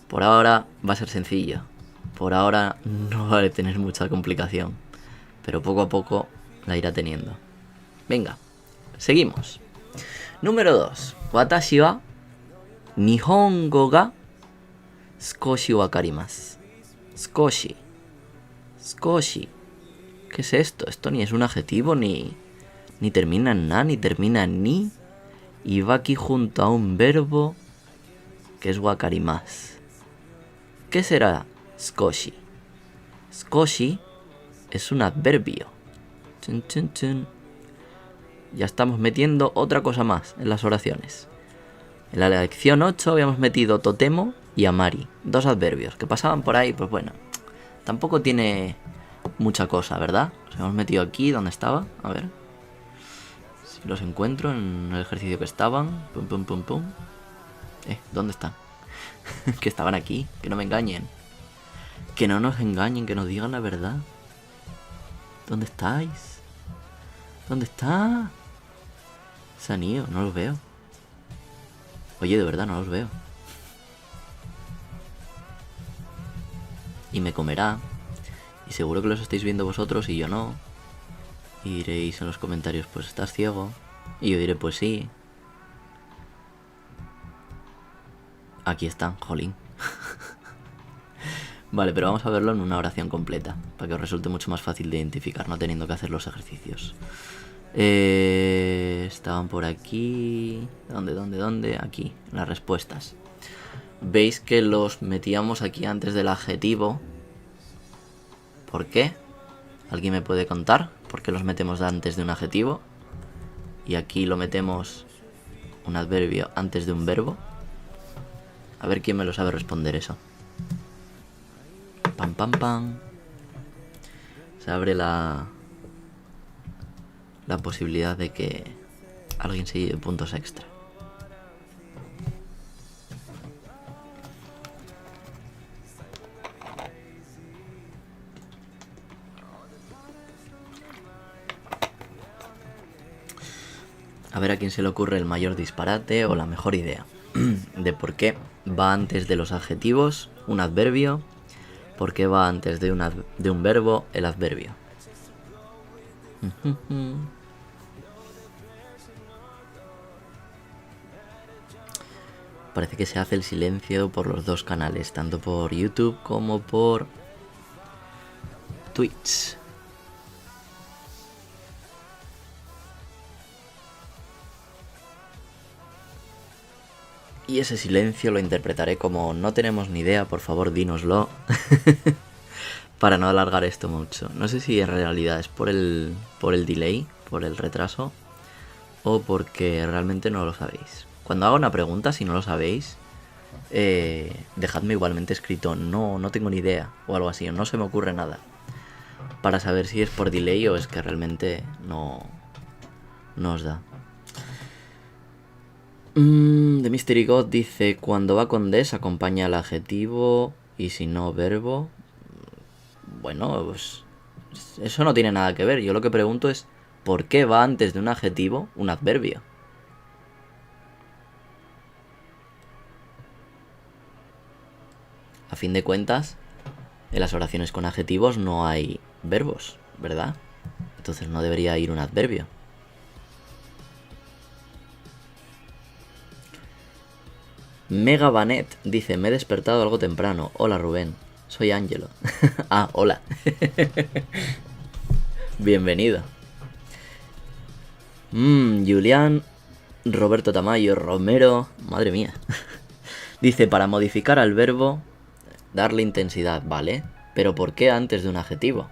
Por ahora va a ser sencillo. Por ahora no va a tener mucha complicación. Pero poco a poco la irá teniendo. Venga, seguimos. Número 2. Watashi wa Nihongo ga skoshi wakarimasu. Skoshi. Skoshi. ¿Qué es esto? Esto ni es un adjetivo, ni termina en na, ni termina en ni. Y va aquí junto a un verbo que es wakarimasu. ¿Qué será skoshi? Skoshi es un adverbio. Chun, chun, chun. Ya estamos metiendo otra cosa más en las oraciones. En la lección 8 habíamos metido totemo y amari, dos adverbios que pasaban por ahí, pues bueno, tampoco tiene mucha cosa, ¿verdad? Los hemos metido aquí donde estaba, a ver si los encuentro en el ejercicio que estaban. Pum, pum, pum, pum. ¿Dónde están? Que estaban aquí, que no me engañen. Que no nos engañen, que nos digan la verdad. ¿Dónde estáis? ¿Dónde está? Se han ido, no los veo. Oye, de verdad, no los veo. Y me comerá. Y seguro que los estáis viendo vosotros y yo no. Y diréis en los comentarios, pues estás ciego. Y yo diré, pues sí. Aquí están, jolín. Vale, pero vamos a verlo en una oración completa, para que os resulte mucho más fácil de identificar, no teniendo que hacer los ejercicios. Estaban por aquí. ¿Dónde? Aquí, las respuestas. Veis que los metíamos aquí antes del adjetivo. ¿Por qué? ¿Alguien me puede contar por qué los metemos antes de un adjetivo? Y aquí lo metemos un adverbio antes de un verbo. A ver quién me lo sabe responder eso. Pam, pam, pam. Se abre la posibilidad de que alguien se lleve puntos extra. A ver a quién se le ocurre el mayor disparate o la mejor idea de por qué va antes de los adjetivos un adverbio, por qué va antes de un verbo el adverbio. Parece que se hace el silencio por los dos canales, tanto por YouTube como por Twitch. Y ese silencio lo interpretaré como no tenemos ni idea, por favor dínoslo. Para no alargar esto mucho. No sé si en realidad es por el delay, por el retraso, o porque realmente no lo sabéis. Cuando haga una pregunta, si no lo sabéis, dejadme igualmente escrito no tengo ni idea, o algo así, o no se me ocurre nada, para saber si es por delay o es que realmente no os da. The Mystery God dice, cuando va con des acompaña el adjetivo y si no verbo. Bueno, pues eso no tiene nada que ver. Yo lo que pregunto es, ¿por qué va antes de un adjetivo un adverbio? A fin de cuentas, en las oraciones con adjetivos no hay verbos, ¿verdad? Entonces no debería ir un adverbio. Mega Banet dice, me he despertado algo temprano. Hola Rubén, soy Ángelo. Ah, hola. Bienvenido. Julián, Roberto Tamayo, Romero, madre mía. Dice, para modificar al verbo, darle intensidad, ¿vale? Pero ¿por qué antes de un adjetivo?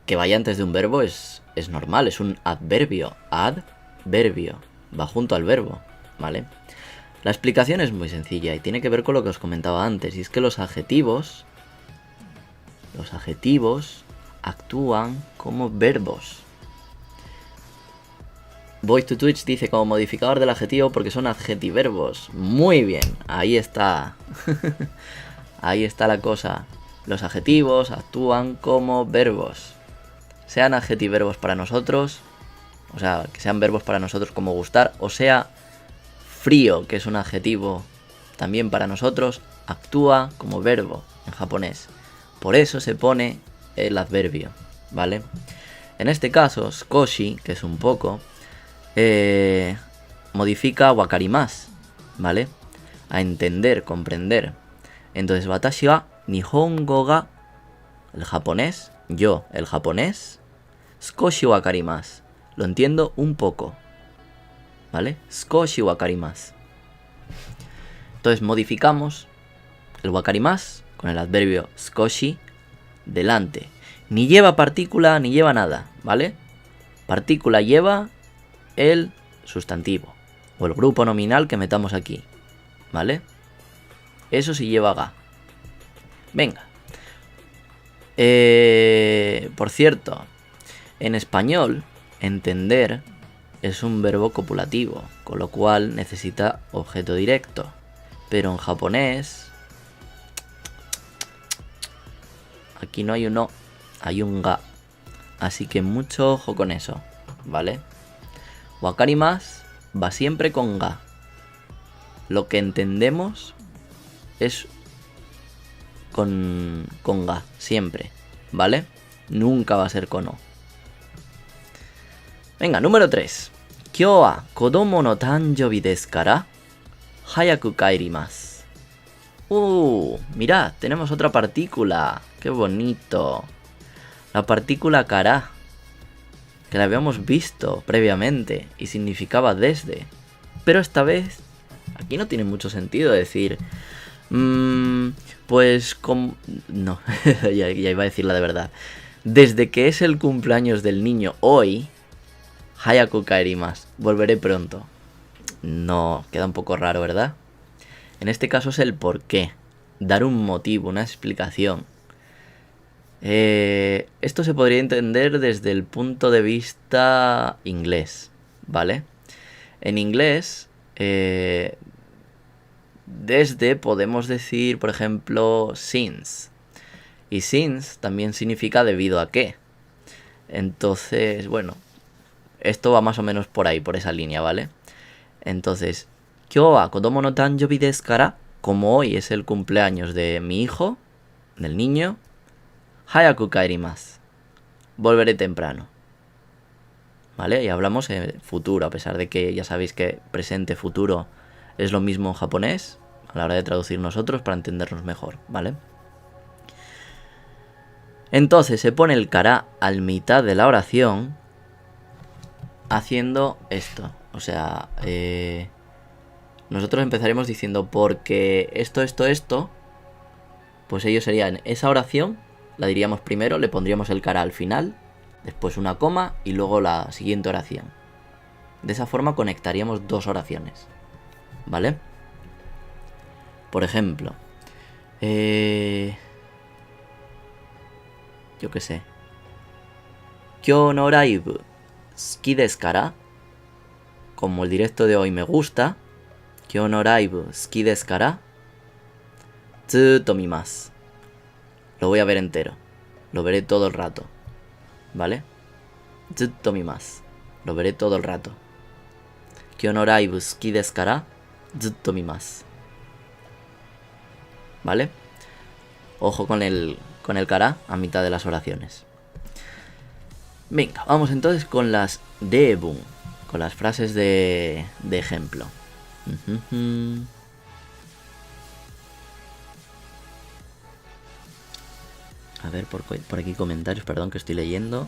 Que vaya antes de un verbo es normal, es un adverbio. Adverbio. Va junto al verbo, ¿vale? La explicación es muy sencilla y tiene que ver con lo que os comentaba antes. Y es que los adjetivos actúan como verbos. Voice to Twitch dice como modificador del adjetivo porque son adjetiverbos. Muy bien, ahí está. Ahí está la cosa. Los adjetivos actúan como verbos. Sean adjetiverbos para nosotros, o sea, que sean verbos para nosotros como gustar, o sea, frío, que es un adjetivo también para nosotros, actúa como verbo en japonés. Por eso se pone el adverbio, ¿vale? En este caso, skoshi, que es un poco, modifica wakarimasu, ¿vale? A entender, comprender. Entonces, watashi wa nihongo ga, el japonés, yo, el japonés, skoshi wakarimasu, lo entiendo un poco, ¿vale? Skoshi wakarimasu. Entonces modificamos el wakarimasu con el adverbio skoshi delante. Ni lleva partícula ni lleva nada, ¿vale? Partícula lleva el sustantivo o el grupo nominal que metamos aquí, ¿vale? Eso sí lleva ga. Venga. Por cierto, en español, entender es un verbo copulativo, con lo cual necesita objeto directo. Pero en japonés, aquí no hay un no, hay un ga. Así que mucho ojo con eso, ¿vale? Wakarimasu va siempre con ga. Lo que entendemos es con ga, siempre, ¿vale? Nunca va a ser con o. Venga, número 3. Kyou wa kodomo no tanjoubi desu kara hayaku kaerimasu. Mirad, tenemos otra partícula. ¡Qué bonito! La partícula kara, que la habíamos visto previamente y significaba desde. Pero esta vez, aquí no tiene mucho sentido decir... pues... No, ya iba a decirla de verdad. Desde que es el cumpleaños del niño hoy, hayaku kaerimasu, volveré pronto. No, queda un poco raro, ¿verdad? En este caso es el por qué. Dar un motivo, una explicación. Esto se podría entender desde el punto de vista inglés, ¿vale? En inglés, desde podemos decir, por ejemplo, since. Y since también significa debido a qué. Entonces, bueno, esto va más o menos por ahí, por esa línea, ¿vale? Entonces, kyou wa kodomo no tanjoubi desu kara, como hoy es el cumpleaños de mi hijo, del niño, hayaku kaerimasu, volveré temprano. ¿Vale? Y hablamos en futuro, a pesar de que ya sabéis que presente, futuro es lo mismo en japonés, a la hora de traducir nosotros para entendernos mejor, ¿vale? Entonces se pone el kara al mitad de la oración haciendo esto. O sea, nosotros empezaremos diciendo porque esto, pues ellos serían esa oración, la diríamos primero, le pondríamos el kara al final, después una coma y luego la siguiente oración. De esa forma conectaríamos dos oraciones, ¿vale? Por ejemplo, yo qué sé. Kyou no raibu suki desu kara. Como el directo de hoy me gusta. Kyou no raibu suki desu kara zutto mimasu. Lo voy a ver entero. Lo veré todo el rato. ¿Vale? Zutto mimasu. Lo veré todo el rato. Kyou no raibu suki desu kara zutto mimasu. ¿Vale? Ojo con el kara a mitad de las oraciones. Venga, vamos entonces con las debun, con las frases de ejemplo. A ver, por aquí comentarios, perdón que estoy leyendo.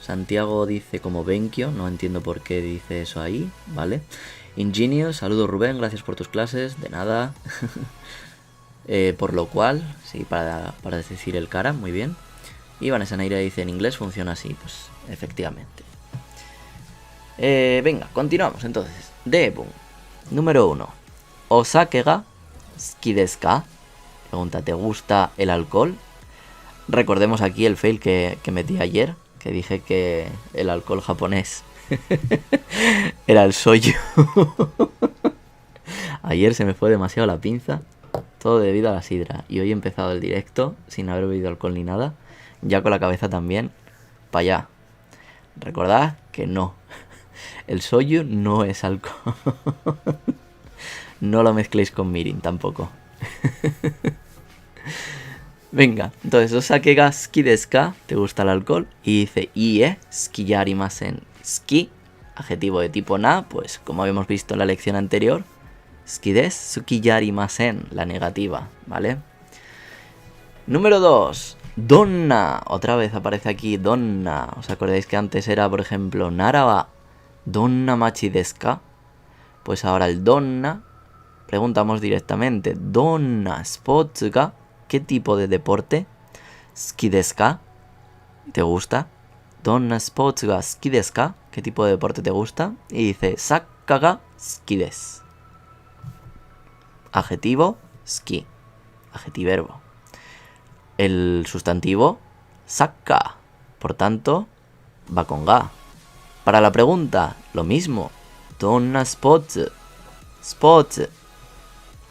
Santiago dice como Benkyo, no entiendo por qué dice eso ahí, ¿vale? Ingenious, saludos Rubén, gracias por tus clases, de nada. Por lo cual, sí, para decir el cara, muy bien. Y Vanessa Neira dice en inglés funciona así, pues efectivamente. Venga, continuamos entonces. Debun, número 1. Osake ga suki desu ka? Pregunta, ¿te gusta el alcohol? Recordemos aquí el fail que metí ayer, que dije que el alcohol japonés era el soju. Ayer se me fue demasiado la pinza, todo debido a la sidra. Y hoy he empezado el directo sin haber bebido alcohol ni nada, ya con la cabeza también para allá. Recordad que no, el soju no es alcohol. No lo mezcléis con mirin tampoco. Venga, entonces, osake ga suki desu ka? ¿Te gusta el alcohol? Y dice, ie, suki ya arimasen. Suki, adjetivo de tipo na, pues como habíamos visto en la lección anterior, suki desu, suki ya arimasen, la negativa, ¿vale? Número 2, donna. Otra vez aparece aquí donna. ¿Os acordáis que antes era, por ejemplo, nara wa donna machi desu ka? Pues ahora el donna, preguntamos directamente, donna sports ga, ¿qué tipo de deporte? Suki desu ka? ¿Te gusta? Donna sports ga suki desu ka? ¿Qué tipo de deporte te gusta? Y dice, sakka ga suki desu. Adjetivo, suki. Adjetiverbo. El sustantivo, sakka. Por tanto, va con ga. Para la pregunta, lo mismo. Donna sports. Sports.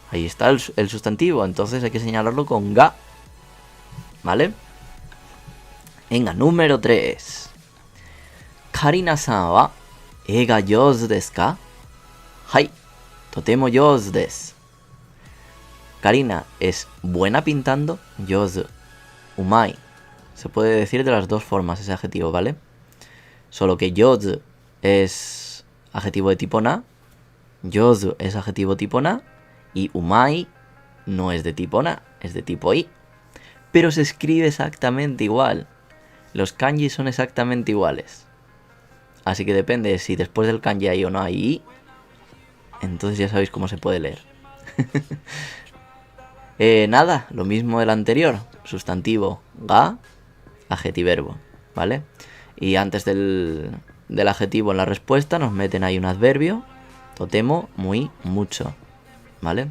Ahí está el sustantivo, entonces hay que señalarlo con ga. ¿Vale? Venga, número 3. Karina-san wa eiga jouzu desu ka? Hai, totemo jouzu desu. Karina es buena pintando, jouzu, umai. Se puede decir de las dos formas ese adjetivo, ¿vale? Solo que jouzu es adjetivo de tipo na, jouzu es adjetivo tipo na, y umai no es de tipo na, es de tipo i. Pero se escribe exactamente igual. Los kanji son exactamente iguales. Así que depende si después del kanji hay o no hay i. Entonces ya sabéis cómo se puede leer. Nada, lo mismo del anterior. Sustantivo, ga, adjetiverbo, ¿vale? Y antes del adjetivo en la respuesta nos meten ahí un adverbio. Totemo, muy, mucho, ¿vale?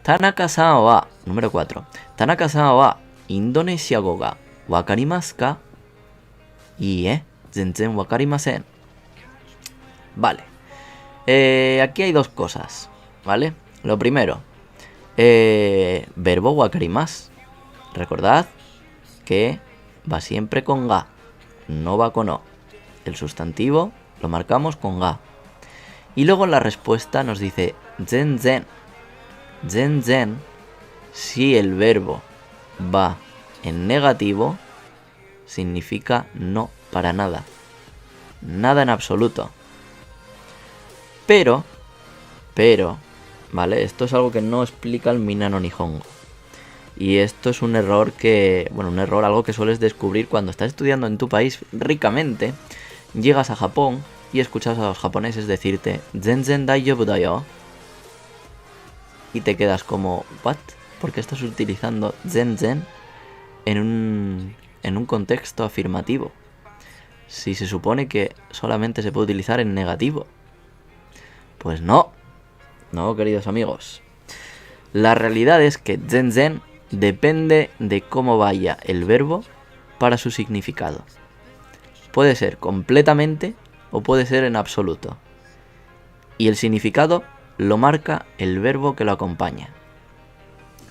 Tanaka-san wa, número 4. Tanaka-san wa indonesiago ga wakarimasu ka? Iie, zenzen wakarimasen. Vale. Aquí hay dos cosas, ¿vale? Lo primero, verbo wakarimasu. Recordad que va siempre con ga, no va con o. El sustantivo lo marcamos con ga. Y luego en la respuesta nos dice zenzen. Zenzen, si el verbo va en negativo, significa no para nada. Nada en absoluto. Pero, ¿vale? Esto es algo que no explica el Mina no Nihongo. Y esto es un error algo que sueles descubrir cuando estás estudiando en tu país ricamente. Llegas a Japón y escuchas a los japoneses decirte Zenzen daijoubu da yo. Y te quedas como, ¿what? ¿Por qué estás utilizando zenzen en un contexto afirmativo? Si se supone que solamente se puede utilizar en negativo. Pues no, queridos amigos. La realidad es que zenzen depende de cómo vaya el verbo para su significado. Puede ser completamente o puede ser en absoluto. Y el significado lo marca el verbo que lo acompaña.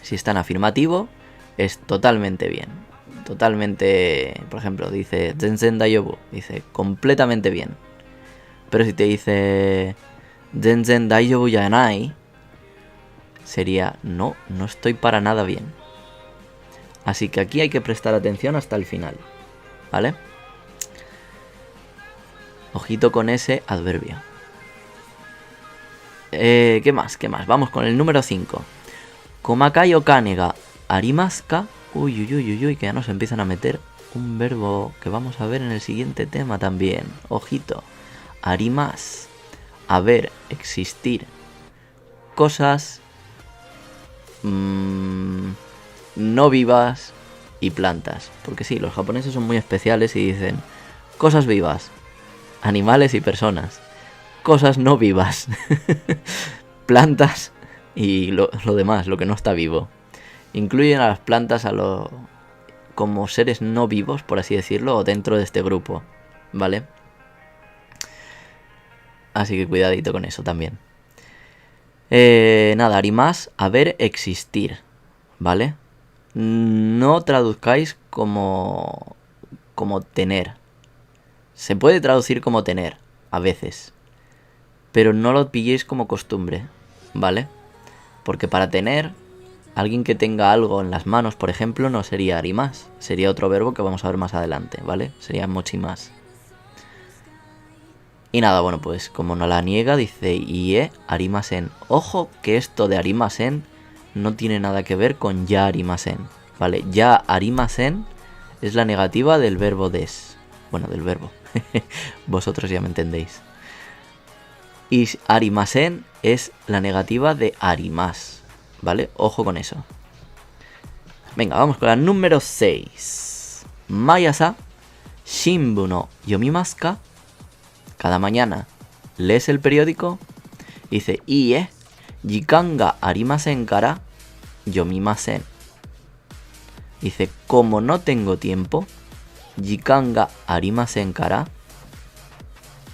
Si está en afirmativo, es totalmente bien. Totalmente, por ejemplo, dice zenzen daijoubu, dice completamente bien. Pero si te dice zenzen daijoubu janai, sería no estoy para nada bien. Así que aquí hay que prestar atención hasta el final, ¿vale? Ojito con ese adverbio. ¿Qué más? Vamos con el número 5. Komakai okane ga arimasu ka? Uy, que ya nos empiezan a meter un verbo que vamos a ver en el siguiente tema también. Ojito. Arimasu. Haber, existir. Cosas no vivas y plantas. Porque sí, los japoneses son muy especiales y dicen cosas vivas, animales y personas. Cosas no vivas, plantas y lo demás, lo que no está vivo. Incluyen a las plantas como seres no vivos, por así decirlo, dentro de este grupo, ¿vale? Así que cuidadito con eso también. Nada, arimas, haber, existir, ¿vale? No traduzcáis como tener. Se puede traducir como tener, a veces. Pero no lo pilléis como costumbre, ¿vale? Porque para tener alguien que tenga algo en las manos, por ejemplo, no sería arimas. Sería otro verbo que vamos a ver más adelante, ¿vale? Sería mochimas. Y nada, bueno, pues como no la niega, dice ie arimasen. Ojo que esto de arimasen no tiene nada que ver con ya arimasen, ¿vale? Ya arimasen es la negativa del verbo des. Bueno, del verbo. Vosotros ya me entendéis. Y arimasen es la negativa de arimas, ¿vale? Ojo con eso. Venga, vamos con la número 6. Mayasa shinbu no yomimasu ka. Cada mañana lees el periódico. Dice ie jikan ga arimasen kara yomimasen. Dice, como no tengo tiempo, jikan ga arimasen kara.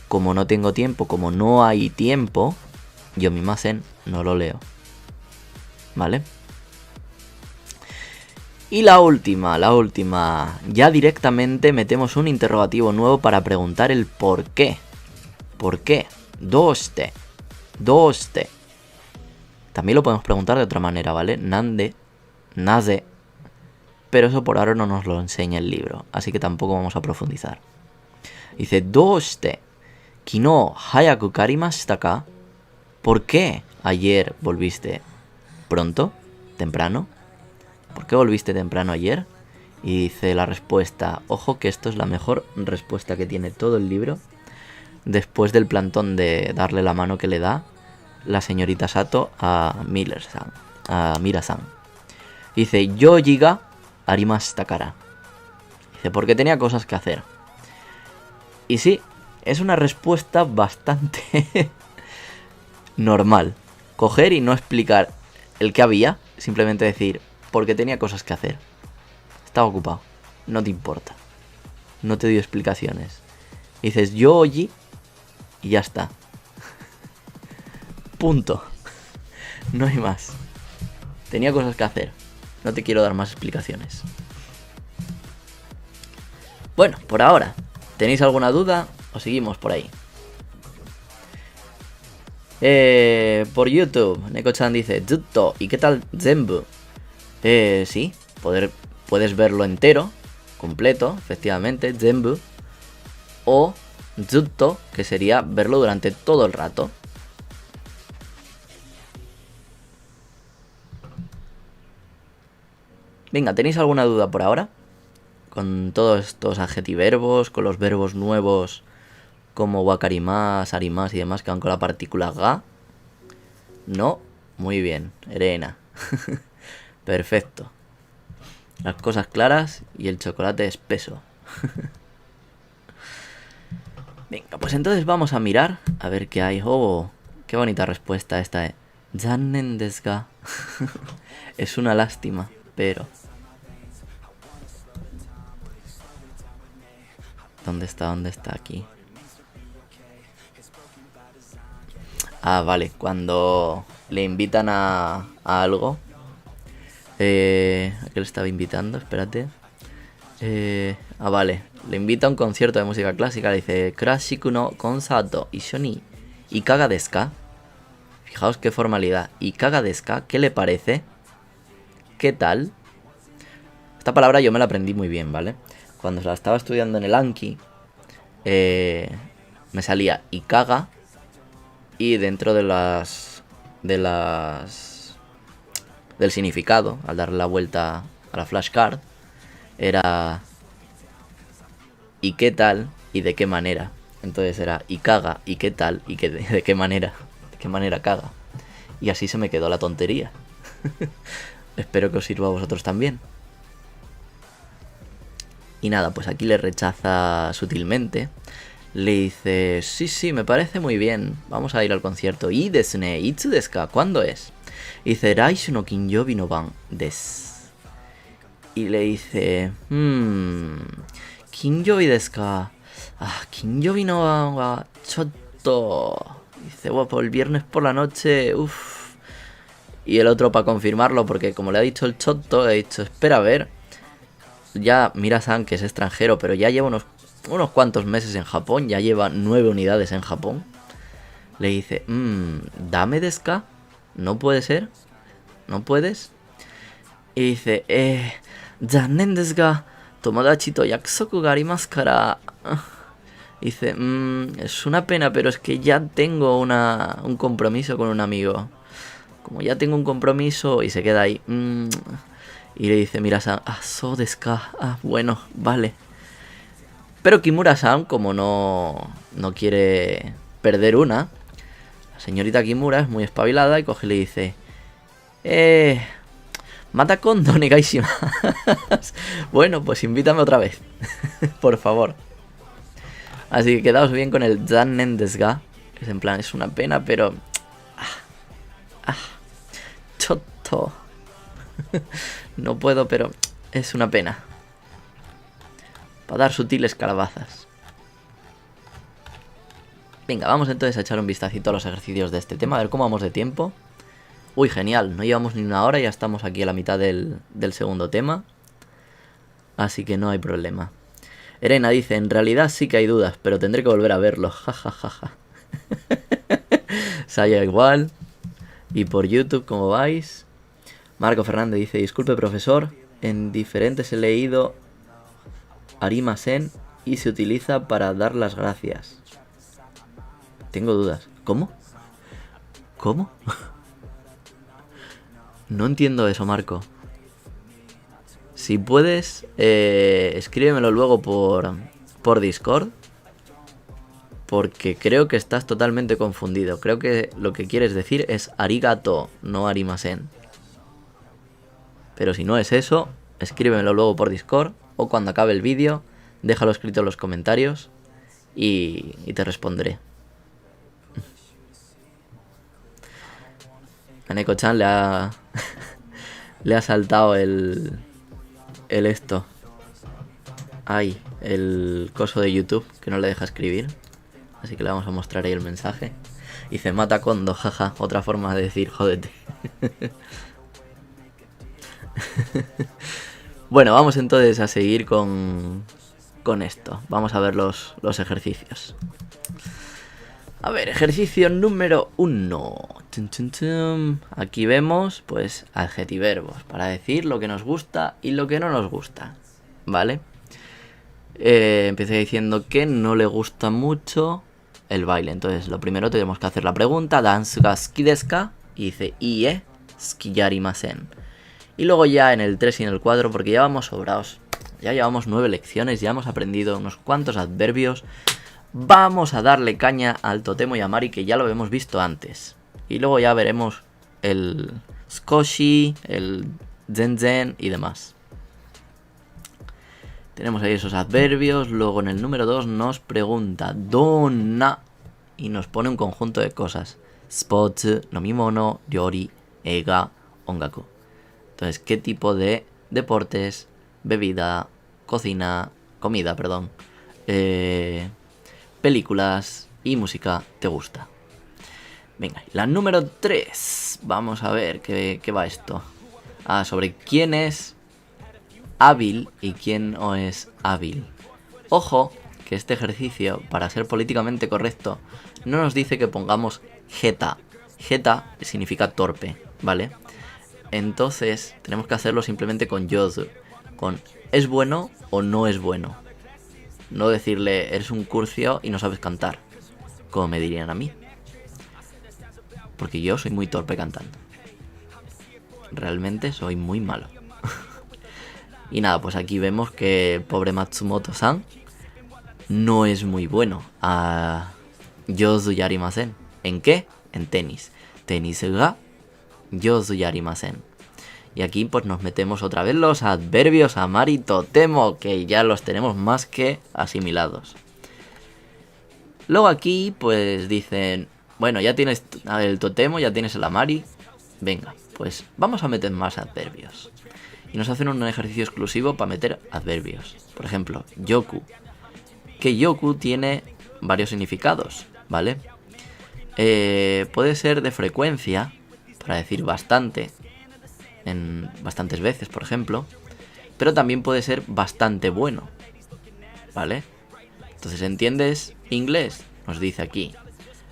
Como no tengo tiempo, como no hay tiempo, yomimasen, no lo leo. ¿Vale? Y la última. Ya directamente metemos un interrogativo nuevo para preguntar el por qué. ¿Por qué? ¿Doste? También lo podemos preguntar de otra manera, ¿vale? Nande, naze. Pero eso por ahora no nos lo enseña el libro, así que tampoco vamos a profundizar. Dice, ¿doste? Kino hayaku karimashita ka? ¿Por qué ayer volviste pronto? ¿Temprano? ¿Por qué volviste temprano ayer? Y dice la respuesta, ojo que esto es la mejor respuesta que tiene todo el libro, después del plantón de darle la mano que le da la señorita Sato a Mira-san. Dice, yo jiga arimashita kara. Dice, porque tenía cosas que hacer. Y sí, es una respuesta bastante normal. Coger y no explicar el que había, simplemente decir, porque tenía cosas que hacer. Estaba ocupado, no te importa. No te doy explicaciones. Dices, yo oí y ya está. Punto. No hay más. Tenía cosas que hacer. No te quiero dar más explicaciones. Bueno, por ahora, ¿tenéis alguna duda o seguimos por ahí? Por YouTube, Neko-chan dice, Zutto, ¿y qué tal Zenbu? Sí, puedes verlo entero, completo, efectivamente, Zenbu. O Zutto, que sería verlo durante todo el rato. Venga, ¿tenéis alguna duda por ahora? Con todos estos adjetiverbos, con los verbos nuevos como wakarimas, arimas y demás que van con la partícula ga. No, muy bien, Erena. Perfecto. Las cosas claras y el chocolate espeso. Venga, pues entonces vamos a mirar a ver qué hay. Oh, qué bonita respuesta esta, Zannen desu ga. Es una lástima, pero... ¿Dónde está aquí? Ah, vale, cuando le invitan a algo. ¿A qué le estaba invitando? Espérate. Vale, le invita a un concierto de música clásica. Le dice, Krashiku no konsato issho ni ikaga desu ka? Fijaos qué formalidad. Ikaga desu ka, ¿qué le parece? ¿Qué tal? Esta palabra yo me la aprendí muy bien, ¿vale? Cuando la estaba estudiando en el Anki, me salía ikaga y dentro del significado, al darle la vuelta a la flashcard, era ¿y qué tal? ¿Y de qué manera? Entonces era ikaga, ¿y qué tal? ¿Y de qué manera? ¿De qué manera caga? Y así se me quedó la tontería. Espero que os sirva a vosotros también. Y nada, pues aquí le rechaza sutilmente. Le dice, sí, me parece muy bien. Vamos a ir al concierto. ¿Y desne? ¿Itsu desu ka? ¿Cuándo es? Y dice, Raishu no kinyobi no ban desu. Y le dice, kinyobi desu ka? Kinyobi no ban wa chotto. Dice, pues el viernes por la noche, uff. Y el otro, para confirmarlo, porque como le ha dicho el chotto, le ha dicho, espera a ver. Ya Mira-san, que es extranjero, pero ya lleva unos cuantos meses en Japón, ya lleva 9 unidades en Japón. Le dice, ¿dame desu ka? ¿No puede ser? ¿No puedes? Y dice, zannen desu ga tomodachi to yakusoku ga arimasu kara. Dice, es una pena, pero es que ya tengo un compromiso con un amigo. Como ya tengo un compromiso, y se queda ahí. Y le dice Mira-san, so desu ka. Bueno, vale. Pero Kimura-san, como no quiere perder una, la señorita Kimura es muy espabilada y coge y le dice, mata kondo negai shimasu. Bueno, pues invítame otra vez, por favor. Así que quedaos bien con el zannen desu ga, que es en plan, es una pena, pero... chotto. No puedo, pero es una pena. Para dar sutiles calabazas. Venga, vamos entonces a echar un vistacito a los ejercicios de este tema, a ver cómo vamos de tiempo. Uy, genial, no llevamos ni una hora y ya estamos aquí a la mitad del segundo tema. Así que no hay problema. Erena dice, en realidad sí que hay dudas, pero tendré que volver a verlo. Jajajaja. Saya igual. Y por YouTube, ¿cómo vais? Marco Fernández dice, disculpe profesor, en diferentes he leído arimasen y se utiliza para dar las gracias. Tengo dudas. ¿Cómo? ¿Cómo? No entiendo eso, Marco. Si puedes, escríbemelo luego por Discord. Porque creo que estás totalmente confundido. Creo que lo que quieres decir es arigato, no arimasen. Pero si no es eso, escríbemelo luego por Discord. O cuando acabe el vídeo, déjalo escrito en los comentarios. Y te responderé. A Neko-chan le ha saltado el esto. Ay, el coso de YouTube que no le deja escribir. Así que le vamos a mostrar ahí el mensaje. Dice, mata kondo, jaja. Otra forma de decir, jódete. Bueno, vamos entonces a seguir con esto. Vamos a ver los ejercicios. A ver, ejercicio número 1. Aquí vemos, pues, adjetiverbos. Para decir lo que nos gusta y lo que no nos gusta. ¿Vale? Empecé diciendo que no le gusta mucho el baile. Entonces, lo primero tenemos que hacer la pregunta. Dansu ga suki desu ka? Y dice, ie, suki ya arimasen. Y luego ya en el 3 y en el 4, porque ya vamos sobrados. Ya llevamos 9 lecciones, ya hemos aprendido unos cuantos adverbios. Vamos a darle caña al totemo y a mari, que ya lo hemos visto antes. Y luego ya veremos el skoshi, el zenzen y demás. Tenemos ahí esos adverbios. Luego en el número 2 nos pregunta donna y nos pone un conjunto de cosas. Sports, nomimono, ryori, eiga, ongaku. Entonces, ¿qué tipo de deportes, bebida, comida, películas y música te gusta? Venga, la número 3. Vamos a ver qué va esto. Sobre quién es hábil y quién no es hábil. Ojo, que este ejercicio, para ser políticamente correcto, no nos dice que pongamos jeta. Jeta significa torpe, ¿vale? Entonces, tenemos que hacerlo simplemente con yozu. Con ¿es bueno o no es bueno? No decirle, eres un curcio y no sabes cantar, como me dirían a mí. Porque yo soy muy torpe cantando. Realmente soy muy malo. Y nada, pues aquí vemos que el pobre Matsumoto-san no es muy bueno a yozu yarimasen. ¿En qué? En tenis. Tenis ga yozu yarimasen. Y aquí pues nos metemos otra vez los adverbios amari totemo, que ya los tenemos más que asimilados. Luego aquí pues dicen, bueno, ya tienes el totemo, ya tienes el amari. Venga, pues vamos a meter más adverbios. Y nos hacen un ejercicio exclusivo para meter adverbios. Por ejemplo, yoku. Que yoku tiene varios significados, ¿vale? Puede ser de frecuencia, para decir bastante, en bastantes veces, por ejemplo. Pero también puede ser bastante bueno, ¿vale? Entonces, ¿entiendes inglés? Nos dice aquí.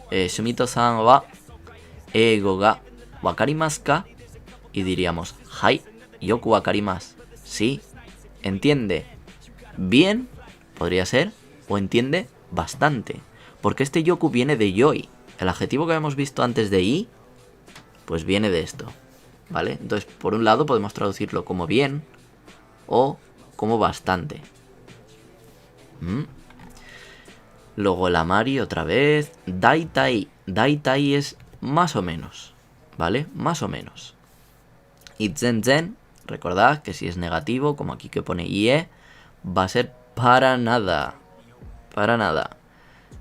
Shumito-san wa eigo ga wakarimasu ka? Y diríamos, hai. yoku wakarimasu. Sí, entiende bien, podría ser, o entiende bastante. Porque este yoku viene de yoi. El adjetivo que habíamos visto antes de i, pues viene de esto, ¿vale? Entonces, por un lado podemos traducirlo como bien o como bastante. Luego el amari otra vez. Daitai. Daitai es más o menos, ¿vale? Más o menos. Y zen, recordad que si es negativo, como aquí que pone ie, va a ser para nada. Para nada.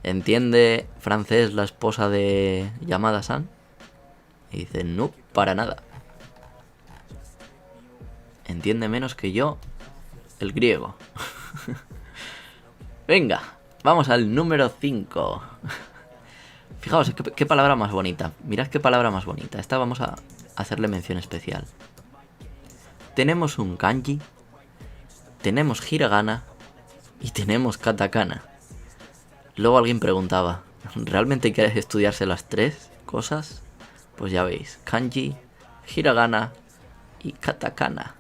¿Entiende francés la esposa de Yamada-san? Y dice, no, para nada. Entiende menos que yo el griego. Venga, vamos al número 5. Fijaos, qué palabra más bonita. Mirad qué palabra más bonita. Esta vamos a hacerle mención especial. Tenemos un kanji, tenemos hiragana y tenemos katakana. Luego alguien preguntaba, ¿realmente hay que estudiarse las tres cosas? Pues ya veis, kanji, hiragana y katakana.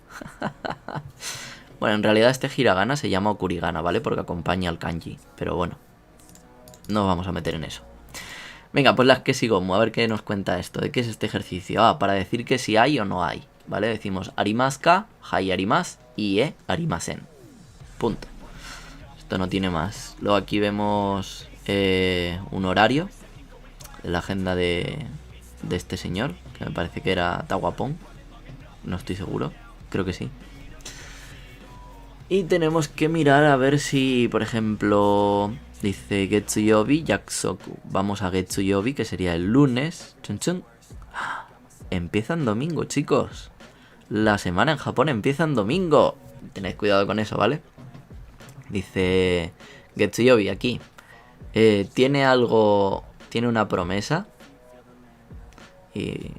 Bueno, en realidad este hiragana se llama okurigana, ¿vale? Porque acompaña al kanji. Pero bueno, no vamos a meter en eso. Venga, pues las que sigo, a ver qué nos cuenta esto. ¿De qué es este ejercicio? Para decir que si hay o no hay, ¿vale? Decimos arimasu ka, hai arimasu, ie arimasen. Punto. Esto no tiene más. Luego aquí vemos un horario de la agenda de este señor, que me parece que era Tawapon. No estoy seguro, creo que sí. Y tenemos que mirar a ver si, por ejemplo, dice Getsuyobi Yaksoku. Vamos a Getsuyobi, que sería el lunes. Chun chun. Empieza en domingo, chicos. La semana en Japón empieza en domingo. Tened cuidado con eso, ¿vale? Dice Getsuyobi aquí. Tiene una promesa. Y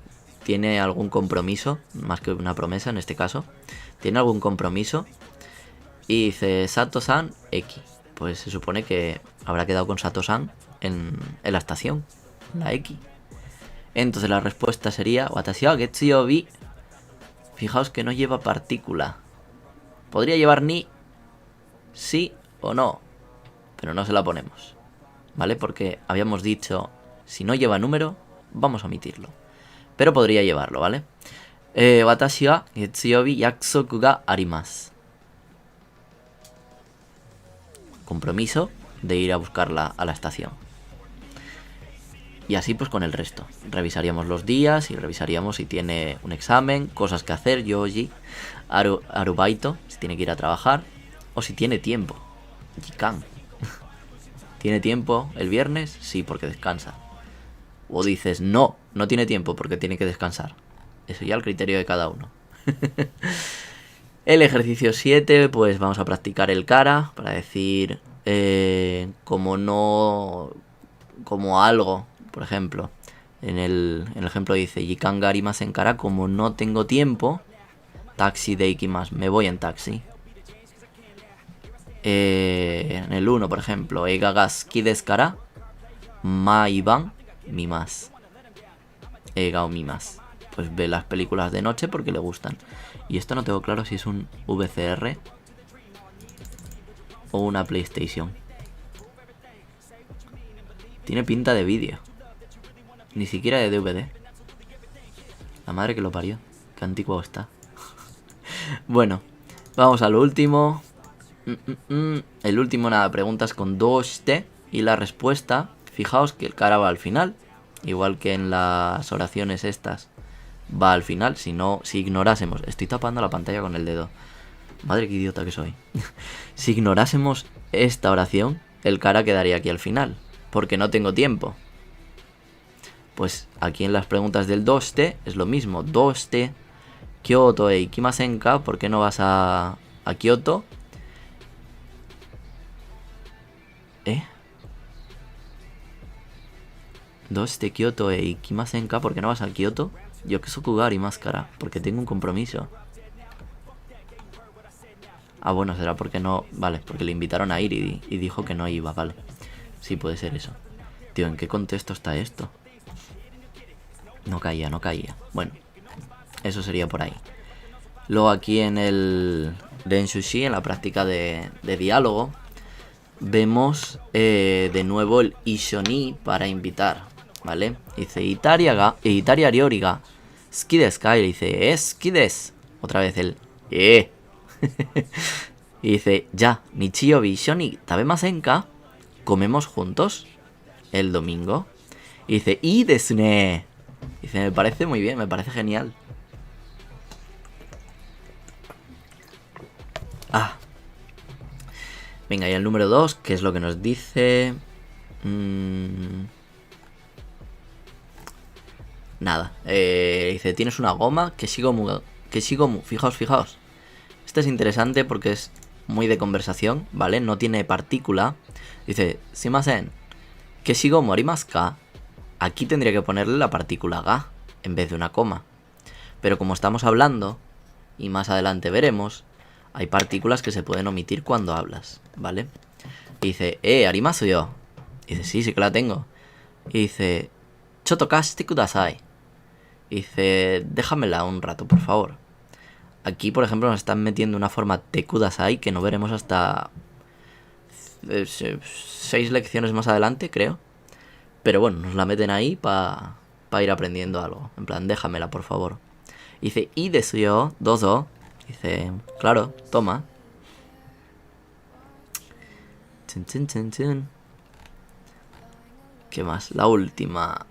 tiene algún compromiso, más que una promesa en este caso. Tiene algún compromiso. Y dice Sato-san X. Pues se supone que habrá quedado con Sato-san en la estación, la X. Entonces la respuesta sería Watashi wa Getsuyobi. Fijaos que no lleva partícula. Podría llevar ni sí o no, pero no se la ponemos, ¿vale? Porque habíamos dicho, si no lleva número, vamos a omitirlo. Pero podría llevarlo, ¿vale? Watashi wa Getsuyobi yakusoku ga arimasu. Compromiso de ir a buscarla a la estación. Y así pues con el resto. Revisaríamos los días y revisaríamos si tiene un examen, cosas que hacer, yoji, arubaito, si tiene que ir a trabajar, o si tiene tiempo. Jikan. ¿Tiene tiempo el viernes? Sí, porque descansa. O dices, no tiene tiempo porque tiene que descansar. Eso ya al criterio de cada uno. El ejercicio 7, pues vamos a practicar el kara para decir como algo, por ejemplo. En el ejemplo dice Jikan ga arimasen kara, como no tengo tiempo, taxi de ikimasu, me voy en taxi. En el 1, por ejemplo, eiga ga suki desu kara, maiban mimasu. Eiga o mimasu. Pues ve las películas de noche porque le gustan. Y esto no tengo claro si es un VCR o una PlayStation. Tiene pinta de vídeo. Ni siquiera de DVD. La madre que lo parió. Qué antiguo está. Bueno, vamos a lo último. El último, nada, preguntas con doshite. Y la respuesta, fijaos que el kara va al final. Igual que en las oraciones estas. Va al final, si ignorásemos. Estoy tapando la pantalla con el dedo. Madre, qué idiota que soy. Si ignorásemos esta oración, el kara quedaría aquí al final, porque no tengo tiempo. Pues aquí en las preguntas del doshite es lo mismo. Doshite Kyoto e ikimasen ka. ¿Por qué no vas a Kyoto? Doshite Kyoto e ikimasen ka. ¿Por qué no vas a Kyoto? Yokusoku ga arimasu kara, porque tengo un compromiso. Ah, bueno, será porque no... Vale, porque le invitaron a ir y dijo que no iba, vale. Sí, puede ser eso. Tío, ¿en qué contexto está esto? No caía. Bueno, eso sería por ahí. Luego aquí en el Renshushi, en la práctica de diálogo, vemos de nuevo el ishoni para invitar, ¿vale? Dice Itaria ryoriga suki desu ka, y dice suki desu. Otra vez el y dice ya nichiyobi ishoni tabemasen ka, comemos juntos el domingo. Y dice ii desu ne. Dice, me parece muy bien, me parece genial. Venga, y el número 2, ¿qué es lo que nos dice? Nada. Dice, tienes una goma que sigo mu. Fijaos. Este es interesante porque es muy de conversación, ¿vale? No tiene partícula. Dice, simasen, que sigo arimasu ka. Aquí tendría que ponerle la partícula ga en vez de una coma. Pero como estamos hablando, y más adelante veremos, hay partículas que se pueden omitir cuando hablas, ¿vale? Y dice, arimasu yo. Dice, sí que la tengo. Y dice, choto kashite kudasai. Y dice, déjamela un rato, por favor. Aquí, por ejemplo, nos están metiendo una forma de kudasai que no veremos hasta 6 lecciones más adelante, creo. Pero bueno, nos la meten ahí para ir aprendiendo algo. En plan, déjamela, por favor. Dice, y desu yo, dozo. Dice, claro, toma. ¿Qué más? La última.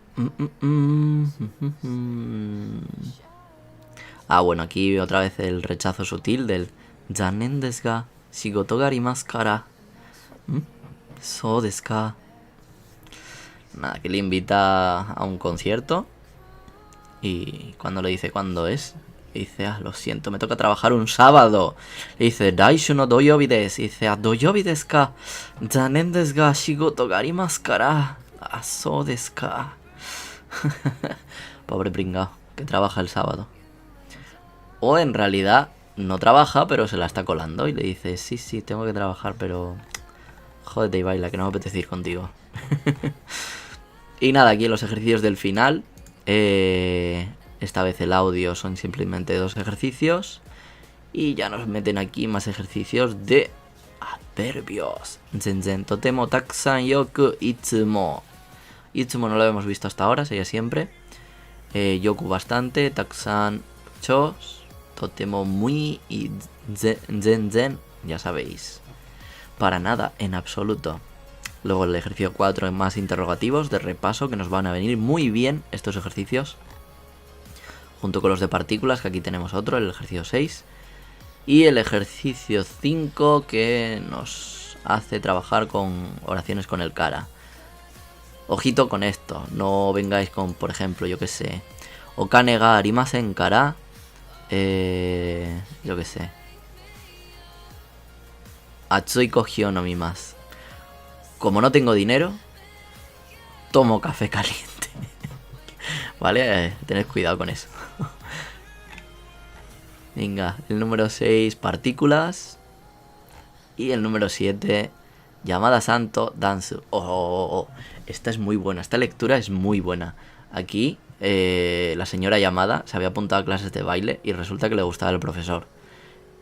Bueno, aquí otra vez el rechazo sutil del Zanen desu ga shigoto ga arimasu kara. So desu ka. Nada, que le invita a un concierto. Y cuando le dice cuándo es, dice, lo siento, me toca trabajar un sábado. Le dice, Daishu no doyobi desu. Dice, doyobi desu ka. Zanen desu ga shigoto ga arimasu kara. So desu ka. Pobre pringao, que trabaja el sábado. O en realidad no trabaja, pero se la está colando. Y le dice, sí, tengo que trabajar, pero jódete y baila, que no me apetece ir contigo. Y nada, aquí en los ejercicios del final. Esta vez el audio son simplemente 2 ejercicios. Y ya nos meten aquí más ejercicios de adverbios. Zenzen totemo takusan yoku itsumo. Itsumo no lo hemos visto hasta ahora, sería siempre. Yoku bastante, takusan chos, totemo muy y zen, ya sabéis. Para nada, en absoluto. Luego el ejercicio 4 más interrogativos de repaso, que nos van a venir muy bien estos ejercicios. Junto con los de partículas, que aquí tenemos otro, el ejercicio 6. Y el ejercicio 5, que nos hace trabajar con oraciones con el kara. Ojito con esto, no vengáis con, por ejemplo, yo que sé, okane ga arimasen kara, yo que sé, atsui kohyo nomimasu. Como no tengo dinero, tomo café caliente. ¿Vale? Tened cuidado con eso. Venga, el número 6, partículas. Y el número 7, llamada santo, dansu. Esta es muy buena, esta lectura es muy buena. Aquí, la señora llamada se había apuntado a clases de baile y resulta que le gustaba el profesor.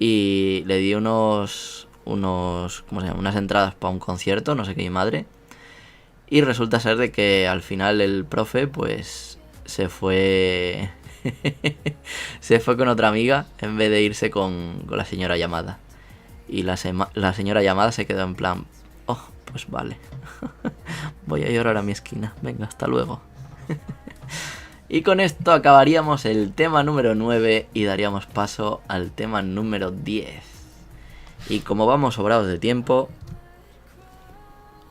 Y le di ¿cómo se llama? Unas entradas para un concierto, no sé qué, mi madre. Y resulta ser de que al final el profe, pues, se fue se fue con otra amiga en vez de irse con la señora llamada. Y la señora llamada se quedó en plan, pues vale. Voy a llorar a mi esquina. Venga, hasta luego. Y con esto acabaríamos el tema número 9 y daríamos paso al tema número 10. Y como vamos sobrados de tiempo,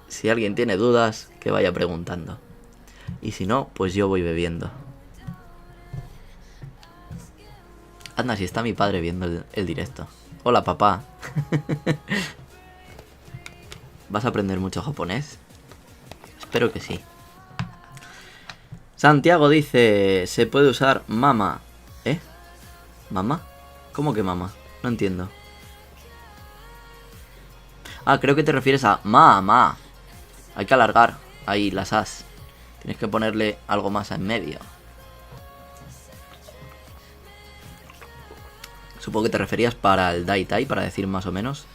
si alguien tiene dudas, que vaya preguntando. Y si no, pues yo voy bebiendo. Anda, si está mi padre viendo el directo. Hola, papá. ¿Vas a aprender mucho japonés? Espero que sí. Santiago dice, se puede usar mama. ¿Eh? ¿Mama? ¿Cómo que mama? No entiendo. Creo que te refieres a ma. Hay que alargar ahí las as. Tienes que ponerle algo más en medio. Supongo que te referías para el daitai, para decir más o menos.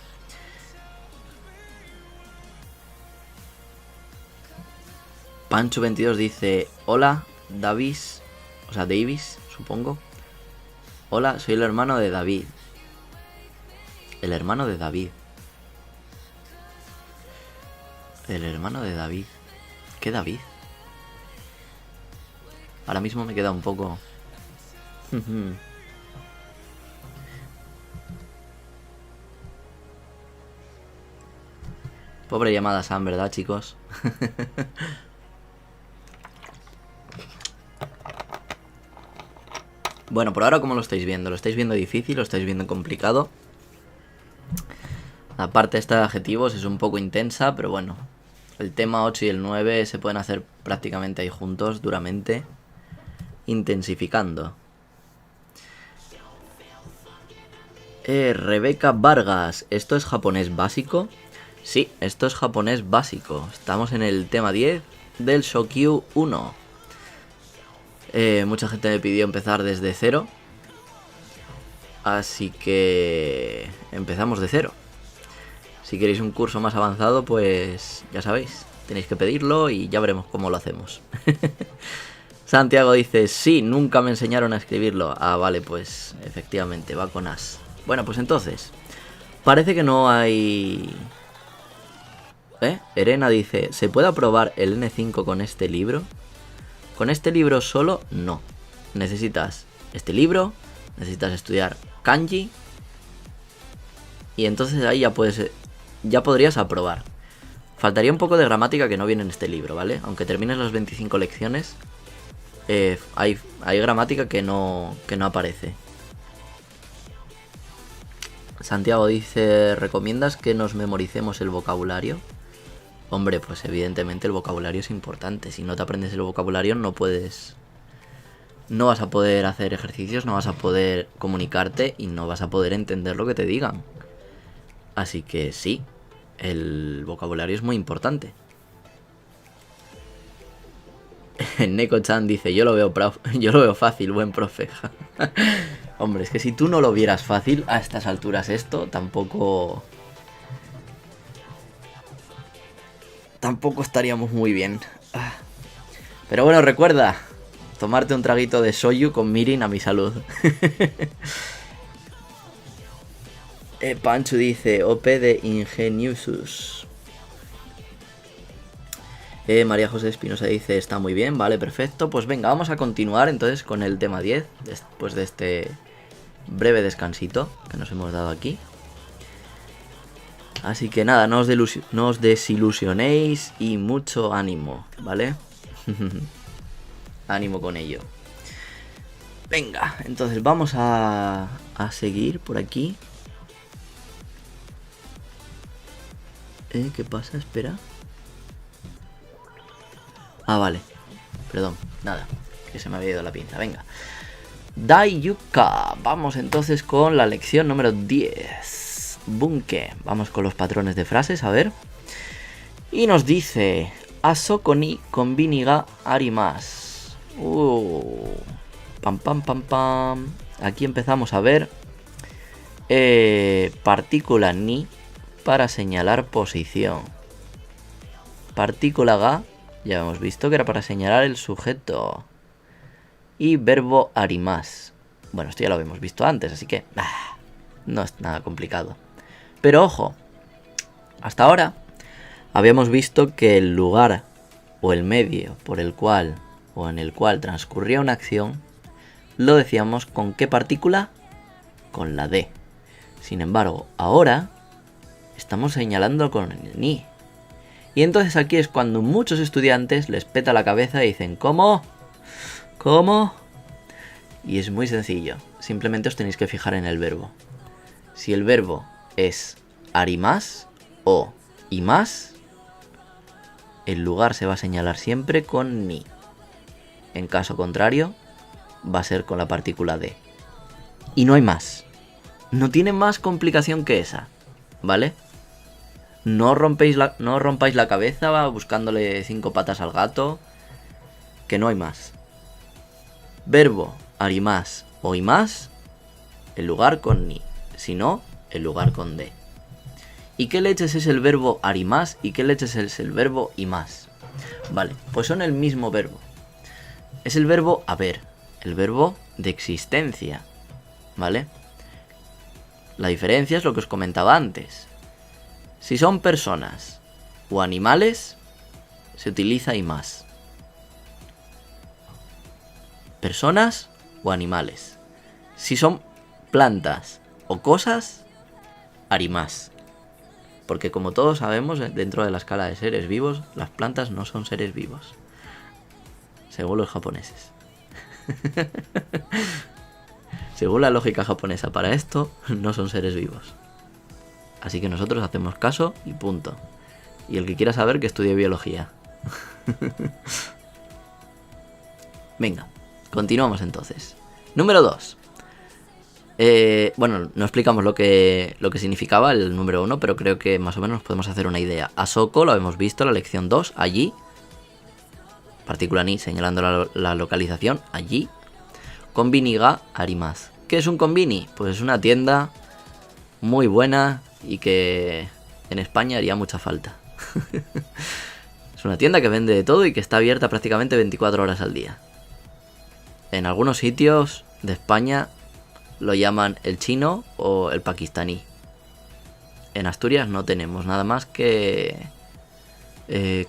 Pancho22 dice, hola, Davis, o sea, Davis, supongo. Hola, soy el hermano de David. El hermano de David. El hermano de David. ¿Qué David? Ahora mismo me queda un poco... Pobre llamada Sam, ¿verdad, chicos? Bueno, por ahora, ¿cómo lo estáis viendo? ¿Lo estáis viendo difícil? ¿Lo estáis viendo complicado? Aparte, esta de adjetivos es un poco intensa, pero bueno. El tema 8 y el 9 se pueden hacer prácticamente ahí juntos, duramente. Intensificando. Rebeca Vargas, ¿esto es japonés básico? Sí, esto es japonés básico. Estamos en el tema 10 del Shokyu 1. Mucha gente me pidió empezar desde cero. Así que empezamos de cero. Si queréis un curso más avanzado, pues ya sabéis, tenéis que pedirlo y ya veremos cómo lo hacemos. Santiago dice, sí, nunca me enseñaron a escribirlo. Ah, vale, pues efectivamente, va con as. Bueno, pues entonces, parece que no hay... Erena dice, ¿se puede aprobar el N5 con este libro? Con este libro solo, no. Necesitas este libro, necesitas estudiar kanji y entonces ahí ya podrías aprobar. Faltaría un poco de gramática que no viene en este libro, ¿vale? Aunque termines las 25 lecciones, hay gramática que no aparece. Santiago dice, ¿recomiendas que nos memoricemos el vocabulario? Hombre, pues evidentemente el vocabulario es importante. Si no te aprendes el vocabulario no vas a poder hacer ejercicios, no vas a poder comunicarte y no vas a poder entender lo que te digan. Así que sí, el vocabulario es muy importante. Neko-chan dice, yo lo veo fácil, buen profe. Hombre, es que si tú no lo vieras fácil a estas alturas esto, tampoco estaríamos muy bien. Pero bueno, recuerda, tomarte un traguito de soyu con mirin a mi salud. Pancho dice, OP de Ingeniusus. María José Espinosa dice, está muy bien, vale, perfecto. Pues venga, vamos a continuar entonces con el tema 10, después de este breve descansito que nos hemos dado aquí. Así que nada, no os desilusionéis y mucho ánimo, ¿vale? Ánimo con ello. Venga, entonces vamos a seguir por aquí. ¿Qué pasa? Espera. Ah, vale. Perdón, nada, que se me había ido la pinza. Venga. Daiyuka. Vamos entonces con la lección número 10. Bunke. Vamos con los patrones de frases, a ver. Y nos dice, asoko ni konbini ga arimasu. Pam, pam, pam, pam. Aquí empezamos a ver partícula ni para señalar posición. Partícula ga, ya hemos visto que era para señalar el sujeto. Y verbo arimasu. Bueno, esto ya lo habíamos visto antes, así que no es nada complicado. Pero ojo, hasta ahora habíamos visto que el lugar o el medio por el cual o en el cual transcurría una acción lo decíamos con ¿qué partícula? Con la D. Sin embargo, ahora estamos señalando con el ni. Y entonces aquí es cuando muchos estudiantes les peta la cabeza y dicen ¿cómo? ¿Cómo? Y es muy sencillo. Simplemente os tenéis que fijar en el verbo. Si el verbo es arimas o imas, el lugar se va a señalar siempre con ni. En caso contrario, va a ser con la partícula de. Y no hay más. No tiene más complicación que esa, ¿vale? No rompáis la cabeza buscándole 5 patas al gato, que no hay más. Verbo arimas o imas, el lugar con ni. Si no, el lugar con de. ¿Y qué leches es el verbo arimas? ¿Y qué leches es el verbo imas? Vale, pues son el mismo verbo. Es el verbo haber, el verbo de existencia, ¿vale? La diferencia es lo que os comentaba antes. Si son personas o animales, se utiliza imas. Personas o animales. Si son plantas o cosas, arimas. Porque como todos sabemos, dentro de la escala de seres vivos, las plantas no son seres vivos. Según los japoneses. Según la lógica japonesa, para esto no son seres vivos. Así que nosotros hacemos caso y punto. Y el que quiera saber, que estudie biología. Venga, continuamos entonces. Número 2. Bueno, no explicamos lo que significaba el número 1, pero creo que más o menos nos podemos hacer una idea. Asoko lo hemos visto, la lección 2, allí. Partícula ni, señalando la localización, allí. Konbini ga arimasu. ¿Qué es un konbini? Pues es una tienda muy buena y que en España haría mucha falta. Es una tienda que vende de todo y que está abierta prácticamente 24 horas al día. En algunos sitios de España lo llaman el chino o el pakistaní. En Asturias no tenemos nada más que...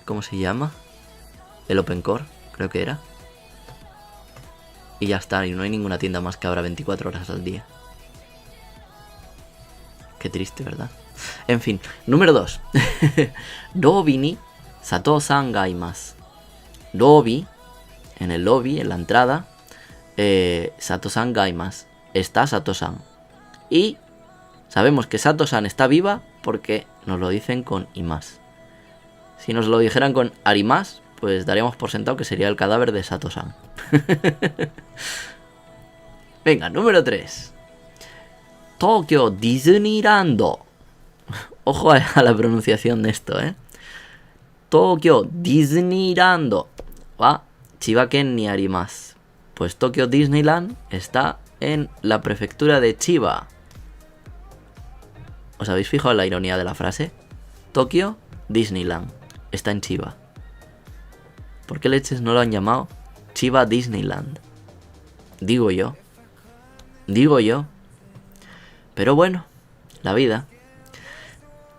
¿cómo se llama? El Open Core, creo que era. Y ya está, y no hay ninguna tienda más que abra 24 horas al día. Qué triste, ¿verdad? En fin, número 2. Lobby ni Sato-san ga imasu. Lobby, en el lobby, en la entrada, Sato-san ga imasu. Está Sato-san. Y sabemos que Sato-san está viva porque nos lo dicen con imasu. Si nos lo dijeran con arimasu, pues daríamos por sentado que sería el cadáver de Sato-san. Venga, número 3. Tokyo Disneyland. Ojo a la pronunciación de esto, Tokyo Disneyland wa Chiba-ken ni arimasu. Pues Tokyo Disneyland está en la prefectura de Chiba. ¿Os habéis fijado en la ironía de la frase? Tokyo Disneyland está en Chiba. ¿Por qué leches no lo han llamado Chiba Disneyland? Digo yo. Pero bueno, la vida.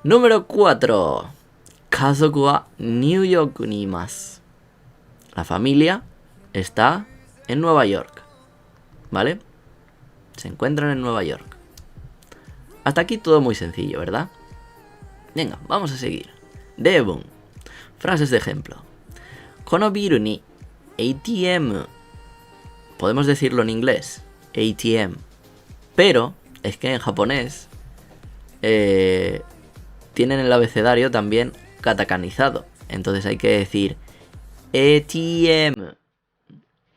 Número 4. Kazoku wa New York ni imasu. La familia está en Nueva York. ¿Vale? Se encuentran en Nueva York. Hasta aquí todo muy sencillo, ¿verdad? Venga, vamos a seguir. Debun. Frases de ejemplo. Kono biru ni ATM. Podemos decirlo en inglés. ATM. Pero es que en japonés tienen el abecedario también katakanizado. Entonces hay que decir ATM.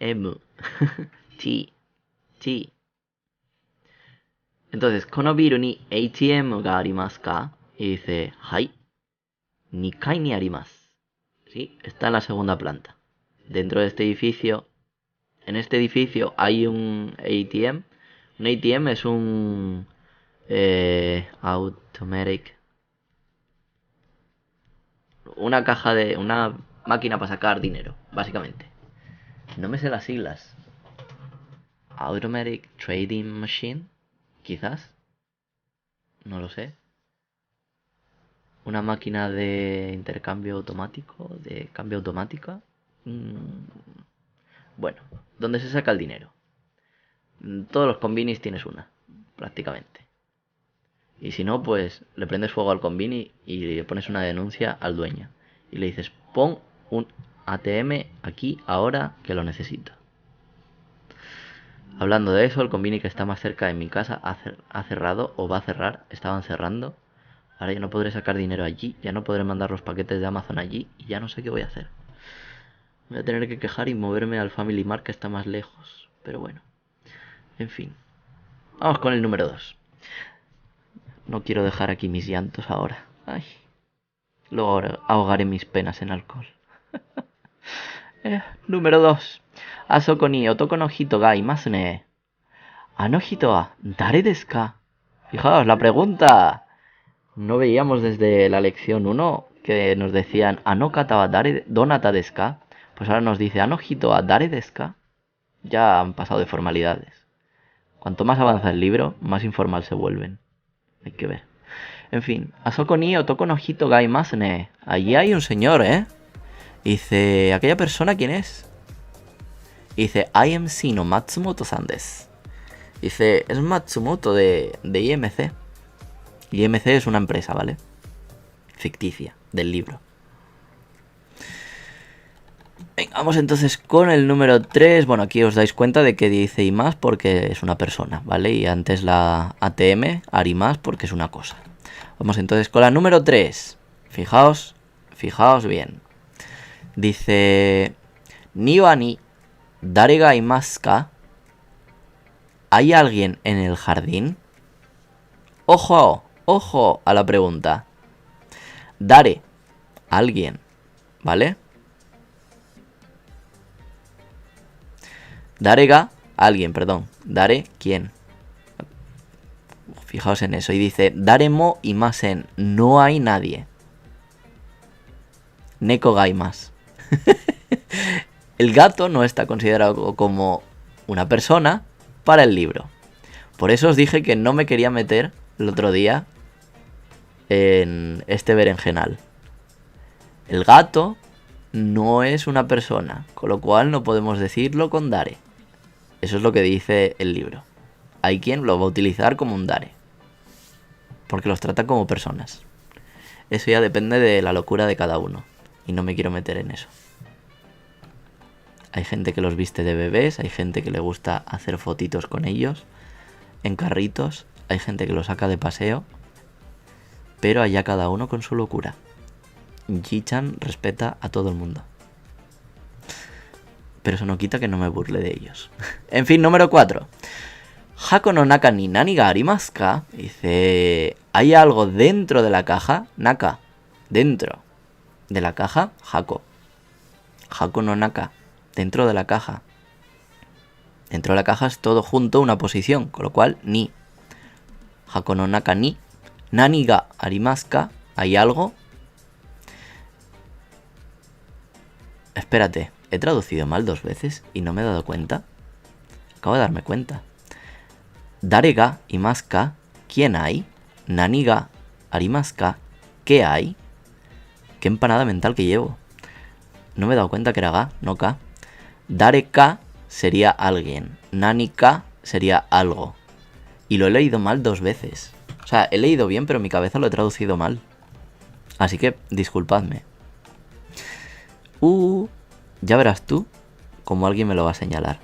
M. T. T. Entonces, kono biru ni ATM ga arimasu ka? Y dice, hai. 2階にあります. Sí, está en la segunda planta. Dentro de este edificio, en este edificio hay un ATM. Un ATM es un automatic, una caja de, una máquina para sacar dinero, básicamente. No me sé las siglas. Automatic Trading Machine, quizás. No lo sé. Una máquina de intercambio automático, de cambio automático. Bueno, ¿dónde se saca el dinero? Todos los convinis tienes una, prácticamente. Y si no, pues le prendes fuego al convini y le pones una denuncia al dueño. Y le dices, pon un ATM aquí, ahora, que lo necesito. Hablando de eso, el convini que está más cerca de mi casa ha cerrado o va a cerrar. Estaban cerrando. Ahora ya no podré sacar dinero allí, ya no podré mandar los paquetes de Amazon allí y ya no sé qué voy a hacer. Voy a tener que quejar y moverme al Family Mart que está más lejos. Pero bueno, en fin. Vamos con el número 2. No quiero dejar aquí mis llantos ahora. Ay. Luego ahogaré mis penas en alcohol. Número 2. Asoko ni otoko no hito ga imasu ne. Anohito wa dare desu ka? Fijaos, la pregunta. No veíamos desde la lección 1 que nos decían Anokata wa donata desu ka. Pues ahora nos dice Anohito wa dare desu ka. Ya han pasado de formalidades. Cuanto más avanza el libro, más informal se vuelven. Hay que ver. En fin, Asoko ni otoko no hito ga imasu ne. Allí hay un señor, ¿eh? Dice, ¿aquella persona quién es? Dice, IMC no Matsumoto-san desu. Dice, es Matsumoto de IMC. IMC es una empresa, ¿vale? Ficticia, del libro. Vamos entonces con el número 3. Bueno, aquí os dais cuenta de que dice y más porque es una persona, ¿vale? Y antes la ATM, arimas, porque es una cosa. Vamos entonces con la número 3. Fijaos bien. Dice, Niwa ni dare ga imasu ka? ¿Hay alguien en el jardín? Ojo a la pregunta. Dare, alguien, ¿vale? Dare ga, alguien, perdón. Dare, ¿quién? Fijaos en eso. Y dice, dare mo imasen, no hay nadie. Neko ga imasu. El gato no está considerado como una persona para el libro. Por eso os dije que no me quería meter el otro día en este berenjenal. El gato no es una persona, con lo cual no podemos decirlo con dare. Eso es lo que dice el libro. Hay quien lo va a utilizar como un dare, porque los trata como personas. Eso ya depende de la locura de cada uno, y no me quiero meter en eso. Hay gente que los viste de bebés, hay gente que le gusta hacer fotitos con ellos en carritos, hay gente que los saca de paseo, pero allá cada uno con su locura. Ji-chan respeta a todo el mundo. Pero eso no quita que no me burle de ellos. En fin, número 4. Hako no naka ni nani ga arimasu ka? Dice, ¿hay algo dentro de la caja? Naka, dentro de la caja. Hako. Hako no naka, dentro de la caja. Dentro de la caja es todo junto una posición, con lo cual ni. Hako no naka ni nani ga arimasu ka? ¿Hay algo? Espérate, he traducido mal 2 veces y no me he dado cuenta. Acabo de darme cuenta. Dare ga imasu ka? ¿Quién hay? Nani ga arimasu ka? ¿Qué hay? Qué empanada mental que llevo. No me he dado cuenta que era ga, no ka. Dare ka sería alguien. Nani ka sería algo. Y lo he leído mal 2 veces. O sea, he leído bien, pero en mi cabeza lo he traducido mal. Así que, disculpadme. Ya verás tú cómo alguien me lo va a señalar.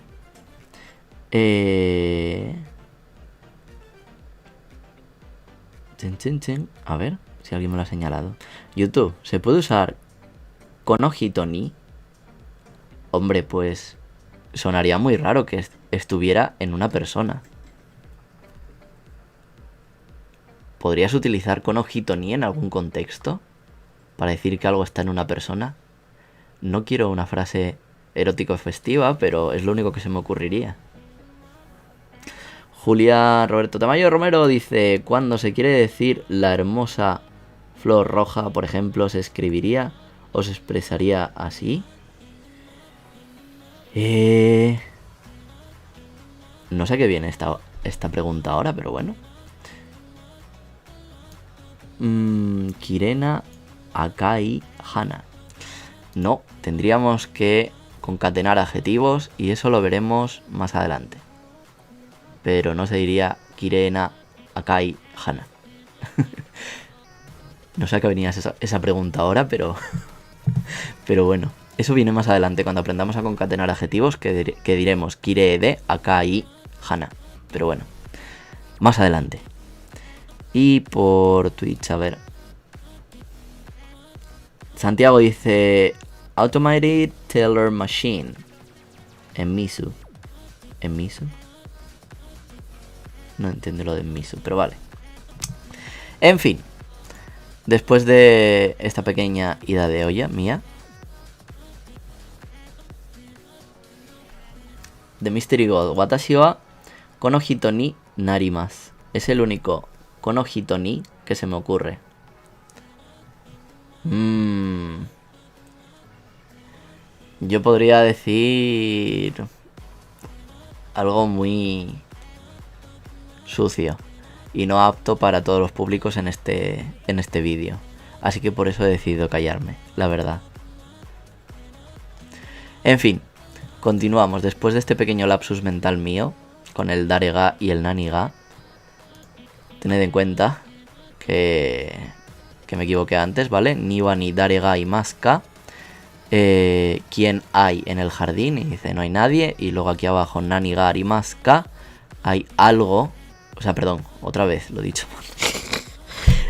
A ver si alguien me lo ha señalado. YouTube, ¿se puede usar konojito ni? Hombre, pues sonaría muy raro que estuviera en una persona. ¿Podrías utilizar konojito ni en algún contexto para decir que algo está en una persona? No quiero una frase erótico festiva, pero es lo único que se me ocurriría. Julia Roberto Tamayo Romero dice, cuando se quiere decir la hermosa flor roja, por ejemplo, ¿se escribiría o se expresaría así? No sé qué viene esta pregunta ahora, pero bueno. Kirena Akai Hana. No, tendríamos que concatenar adjetivos y eso lo veremos más adelante. Pero no se diría Kirena Akai Hana. No sé a qué venía esa pregunta ahora, pero bueno, eso viene más adelante cuando aprendamos a concatenar adjetivos que diremos Kire de Akai Hana. Pero bueno, más adelante. Y por Twitch, a ver. Santiago dice Automated Teller Machine. En Misu. ¿En Misu? No entiendo lo de Misu, pero vale. En fin. Después de esta pequeña ida de olla mía, The Mystery God Watashi wa Konohito ni narimas. Es el único konohito ni que se me ocurre. Yo podría decir algo muy sucio y no apto para todos los públicos en este vídeo. Así que por eso he decidido callarme, la verdad. En fin, continuamos. Después de este pequeño lapsus mental mío, con el darega y el naniga, tened en cuenta que me equivoqué antes, ¿vale? Niwa ni darega y maska. ¿Quién hay en el jardín? Y dice, no hay nadie. Y luego aquí abajo, naniga arimaska. Hay algo. O sea, perdón, otra vez, lo he dicho.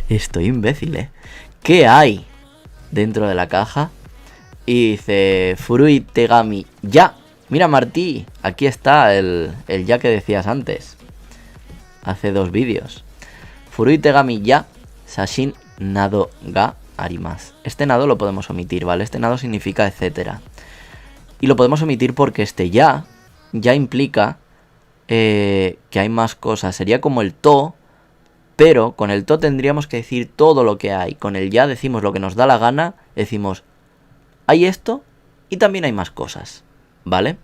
Estoy imbécil, ¿eh? ¿Qué hay dentro de la caja? Y dice, Furui Tegami ya. Mira, Martí, aquí está el ya que decías antes. Hace 2 vídeos. Furui Tegami ya. Sashin nado ga arimasu. Este nado lo podemos omitir, ¿vale? Este nado significa etcétera. Y lo podemos omitir porque este ya implica que hay más cosas. Sería como el to, pero con el to tendríamos que decir todo lo que hay. Con el ya decimos lo que nos da la gana. Decimos, hay esto y también hay más cosas, ¿vale?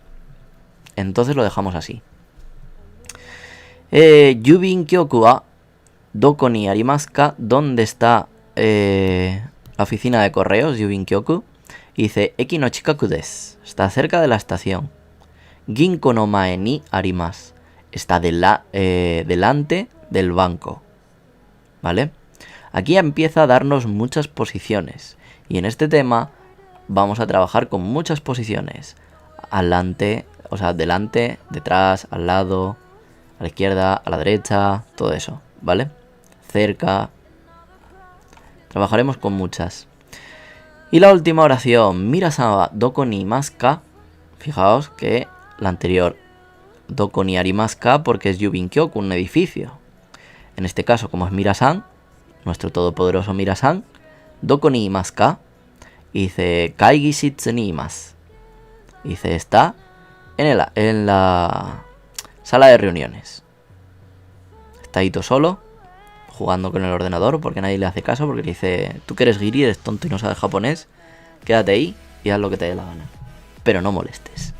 Entonces lo dejamos así. Yubin kyoku wa doko ni arimasu ka? ¿Dónde está la oficina de correos? Yubin kyoku. Y dice, eki no chikaku desu. Está cerca de la estación. Ginko no mae ni arimasu. Está delante del banco, ¿vale? Aquí empieza a darnos muchas posiciones. Y en este tema vamos a trabajar con muchas posiciones. Adelante, o sea, delante, detrás, al lado, a la izquierda, a la derecha, todo eso, ¿vale? Cerca. Trabajaremos con muchas. Y la última oración, Mirasan doko ni imasu ka. Fijaos que la anterior, doko ni arimasu ka, porque es Yubin Kyoku, un edificio. En este caso, como es Mirasan, nuestro todopoderoso Mirasan, doko ni imasu ka. Y dice, kaigi shitsu ni imasu. Dice, está en la sala de reuniones. Está Ito solo, jugando con el ordenador, porque nadie le hace caso, porque le dice, tú que eres guiri, eres tonto y no sabes japonés, quédate ahí y haz lo que te dé la gana. Pero no molestes.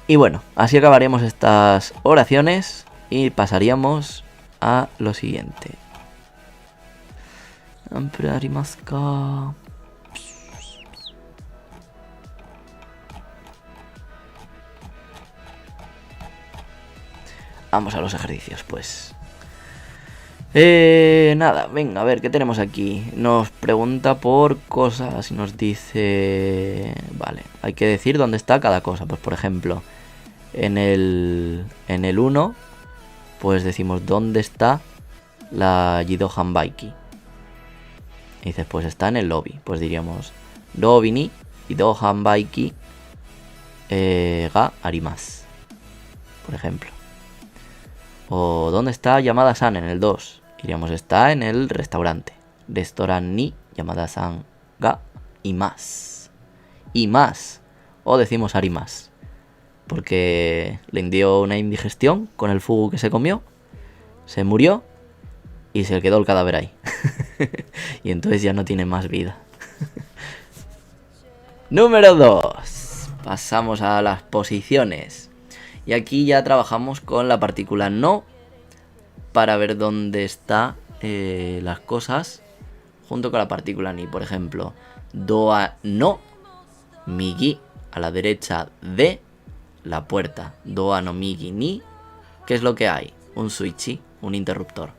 Y bueno, así acabaríamos estas oraciones y pasaríamos a lo siguiente. Vamos a los ejercicios, pues. Nada, venga, a ver, ¿qué tenemos aquí? Nos pregunta por cosas y nos dice... Vale, hay que decir dónde está cada cosa. Pues, por ejemplo, en el 1, pues decimos dónde está la Jido Hanbaiki. Y dices, pues está en el lobby. Pues diríamos, lobby ni Jido Hanbaiki ga arimasu, por ejemplo. O ¿dónde está Yamada-san? En el 2. Diríamos, está en el restaurante. Restaurant ni Yamada-san ga imasu. Y más. O decimos arimasu. Porque le dio una indigestión con el fugu que se comió. Se murió. Y se quedó el cadáver ahí. Y entonces ya no tiene más vida. Número 2. Pasamos a las posiciones. Y aquí ya trabajamos con la partícula no para ver dónde están las cosas junto con la partícula ni. Por ejemplo, doa no, migi, a la derecha de la puerta. Doa no migi ni, ¿qué es lo que hay? Un switchy, un interruptor.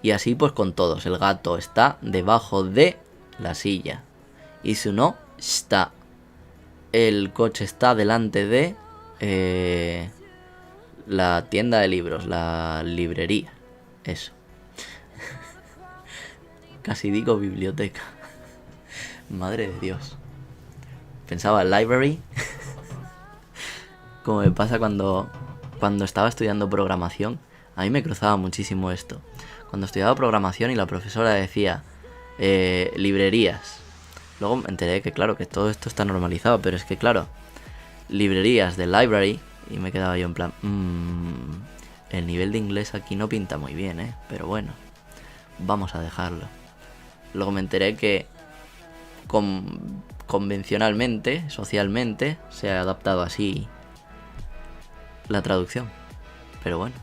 Y así pues con todos. El gato está debajo de la silla. Isu no está. El coche está delante de la tienda de libros, la librería. Eso. Casi digo biblioteca. Madre de Dios. Pensaba library. Como me pasa cuando estaba estudiando programación. A mí me cruzaba muchísimo esto. Cuando estudiaba programación y la profesora decía librerías. Luego me enteré que claro, que todo esto está normalizado. Pero es que claro, librerías de library Y me quedaba yo en plan, el nivel de inglés aquí no pinta muy bien, pero bueno, vamos a dejarlo. Luego me enteré que convencionalmente, socialmente, se ha adaptado así la traducción. Pero bueno,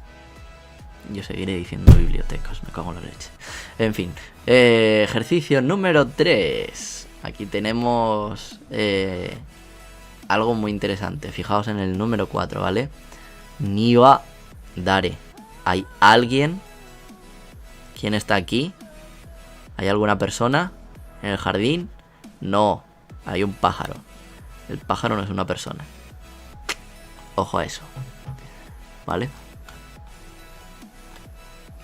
yo seguiré diciendo bibliotecas, me cago en la leche. En fin, ejercicio número 3. Aquí tenemos algo muy interesante. Fijaos en el número 4, ¿vale? Niwa dare. ¿Hay alguien? ¿Quién está aquí? ¿Hay alguna persona en el jardín? No, hay un pájaro. El pájaro no es una persona. Ojo a eso. ¿Vale?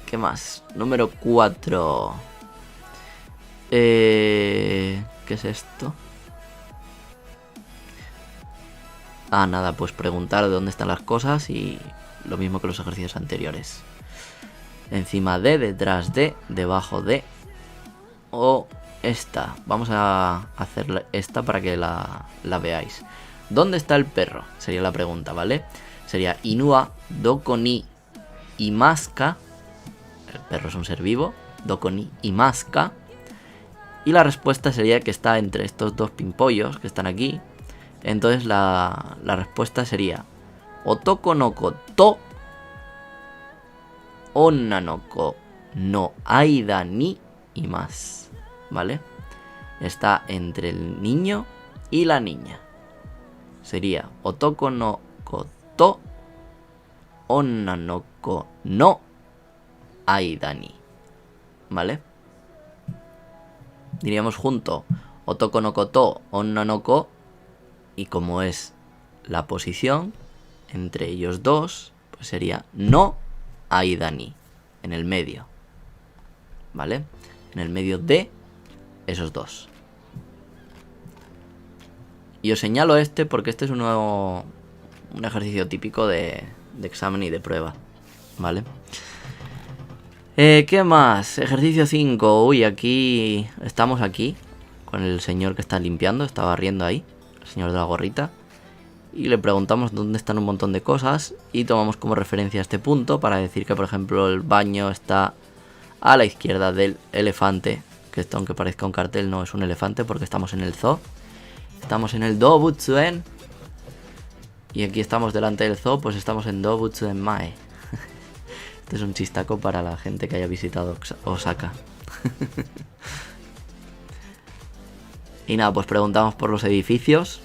¿Qué más? Número 4. ¿Qué es esto? Ah, nada, pues preguntar de dónde están las cosas y lo mismo que los ejercicios anteriores. Encima de, detrás de, debajo de o esta. Vamos a hacer esta para que la veáis. ¿Dónde está el perro? Sería la pregunta, ¿vale? Sería inua doko ni imaska. El perro es un ser vivo. Doko ni imaska. Y la respuesta sería que está entre estos dos pimpollos que están aquí. Entonces la respuesta sería otoko no koto onna no ko no aida ni imasu. ¿Vale? Está entre el niño y la niña. Sería otoko no koto onna no ko no aida ni. ¿Vale? Diríamos junto otoko no koto onna no ko. Y como es la posición entre ellos dos, pues sería no aida ni. En el medio. ¿Vale? En el medio de esos dos. Y os señalo este porque este es un ejercicio típico de examen y de prueba. ¿Vale? ¿Qué más? Ejercicio 5. Uy, aquí estamos aquí con el señor que está limpiando, está barriendo ahí, el señor de la gorrita. Y le preguntamos dónde están un montón de cosas y tomamos como referencia este punto para decir que, por ejemplo, el baño está a la izquierda del elefante. Que esto, aunque parezca un cartel, no es un elefante porque estamos en el zoo. Estamos en el Dobutsuen. Y aquí estamos delante del zoo, pues estamos en Dobutsuen Mae. Este es un chistaco para la gente que haya visitado Osaka. Y nada, pues preguntamos por los edificios.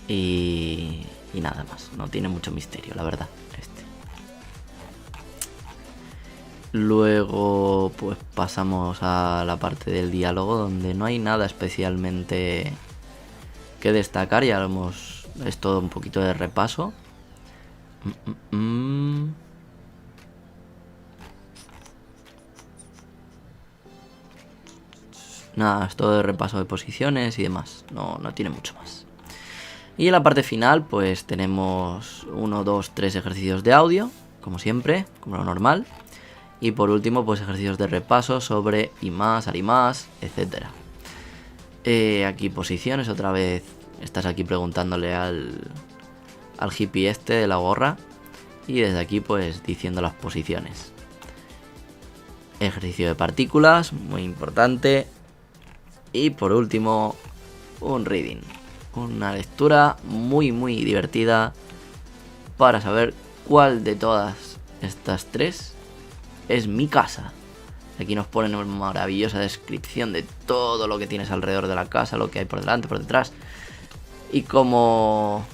Y nada más. No tiene mucho misterio, la verdad. Luego pues pasamos a la parte del diálogo donde no hay nada especialmente que destacar. Ya es todo un poquito de repaso. Nada, es todo de repaso de posiciones y demás. No tiene mucho más. Y en la parte final pues tenemos 1, 2, 3 ejercicios de audio, como siempre, como lo normal. Y por último, pues ejercicios de repaso sobre y más, arimas, etc. Aquí posiciones, otra vez estás aquí preguntándole al hippie este de la gorra. Y desde aquí pues diciendo las posiciones. Ejercicio de partículas, muy importante. Y por último, un reading. Una lectura muy divertida para saber cuál de todas estas tres es mi casa. Aquí nos ponen una maravillosa descripción de todo lo que tienes alrededor de la casa, lo que hay por delante, por detrás. Y como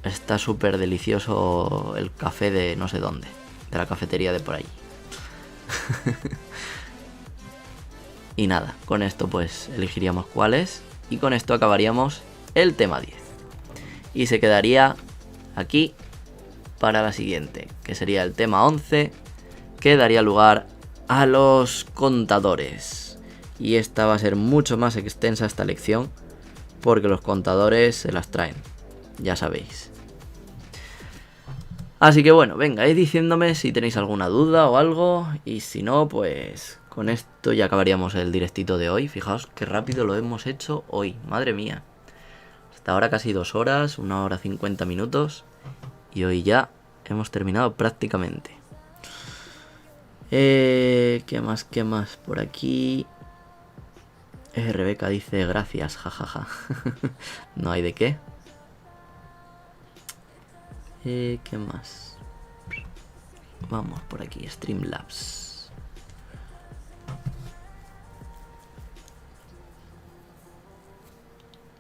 está súper delicioso el café de no sé dónde, de la cafetería de por allí. Y nada, con esto pues elegiríamos cuál es. Y con esto acabaríamos el tema 10. Y se quedaría aquí para la siguiente, que sería el tema 11, que daría lugar a los contadores. Y esta va a ser mucho más extensa esta lección, porque los contadores se las traen, ya sabéis. Así que bueno, venga, id diciéndome si tenéis alguna duda o algo, y si no, pues con esto ya acabaríamos el directito de hoy. Fijaos qué rápido lo hemos hecho hoy, madre mía. Hasta ahora casi 2 horas, 1 hora 50 minutos. Y hoy ya hemos terminado prácticamente. ¿Qué más por aquí? Rebeca dice gracias, jajaja. No hay de qué. ¿Qué más? Vamos por aquí, Streamlabs.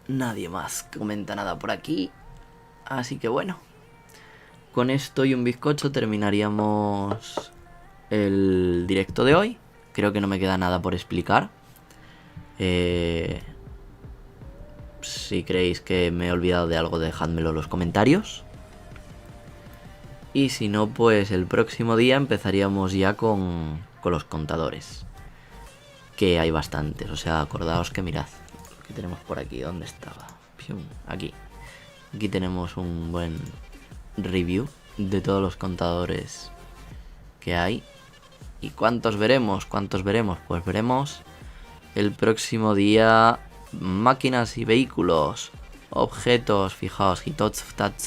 Nadie más comenta nada por aquí. Así que bueno, con esto y un bizcocho terminaríamos el directo de hoy. Creo que no me queda nada por explicar. Si creéis que me he olvidado de algo, dejádmelo en los comentarios. Y si no, pues el próximo día empezaríamos ya con los contadores. Que hay bastantes, o sea, acordaos que mirad. ¿Qué tenemos por aquí? ¿Dónde estaba? Aquí. Aquí tenemos un buen review de todos los contadores que hay. ¿Y cuántos veremos? ¿Cuántos veremos? Pues veremos el próximo día máquinas y vehículos, objetos, fijaos,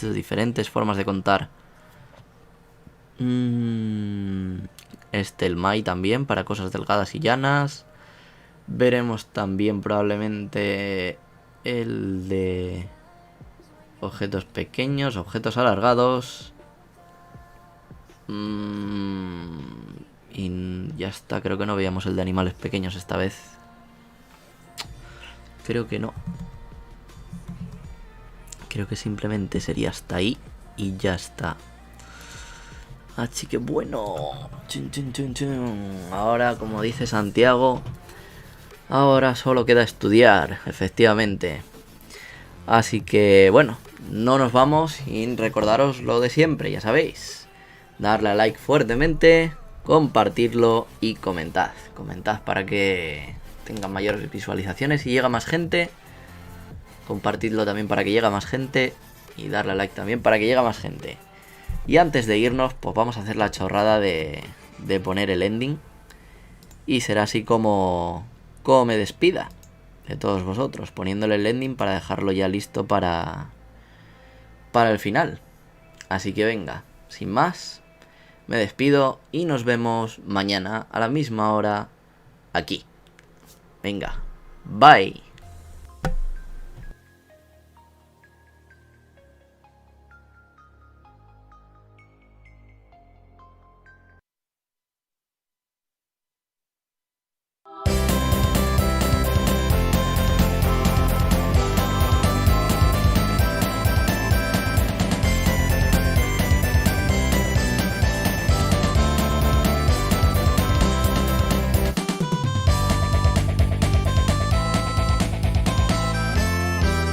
diferentes formas de contar. El May también para cosas delgadas y llanas. Veremos también probablemente el de objetos pequeños, objetos alargados. Y ya está, creo que no veíamos el de animales pequeños esta vez. Creo que no. Creo que simplemente sería hasta ahí y ya está. Así que bueno. Ahora, como dice Santiago, ahora solo queda estudiar, efectivamente. Así que bueno, no nos vamos sin recordaros lo de siempre, ya sabéis. Darle a like fuertemente, compartirlo y comentad. Comentad para que tengan mayores visualizaciones y llega más gente. Compartidlo también para que llegue más gente. Y darle a like también para que llegue más gente. Y antes de irnos, pues vamos a hacer la chorrada de poner el ending. Y será así como me despida de todos vosotros, poniéndole el ending para dejarlo ya listo para el final. Así que venga, sin más, me despido y nos vemos mañana a la misma hora aquí. Venga, bye.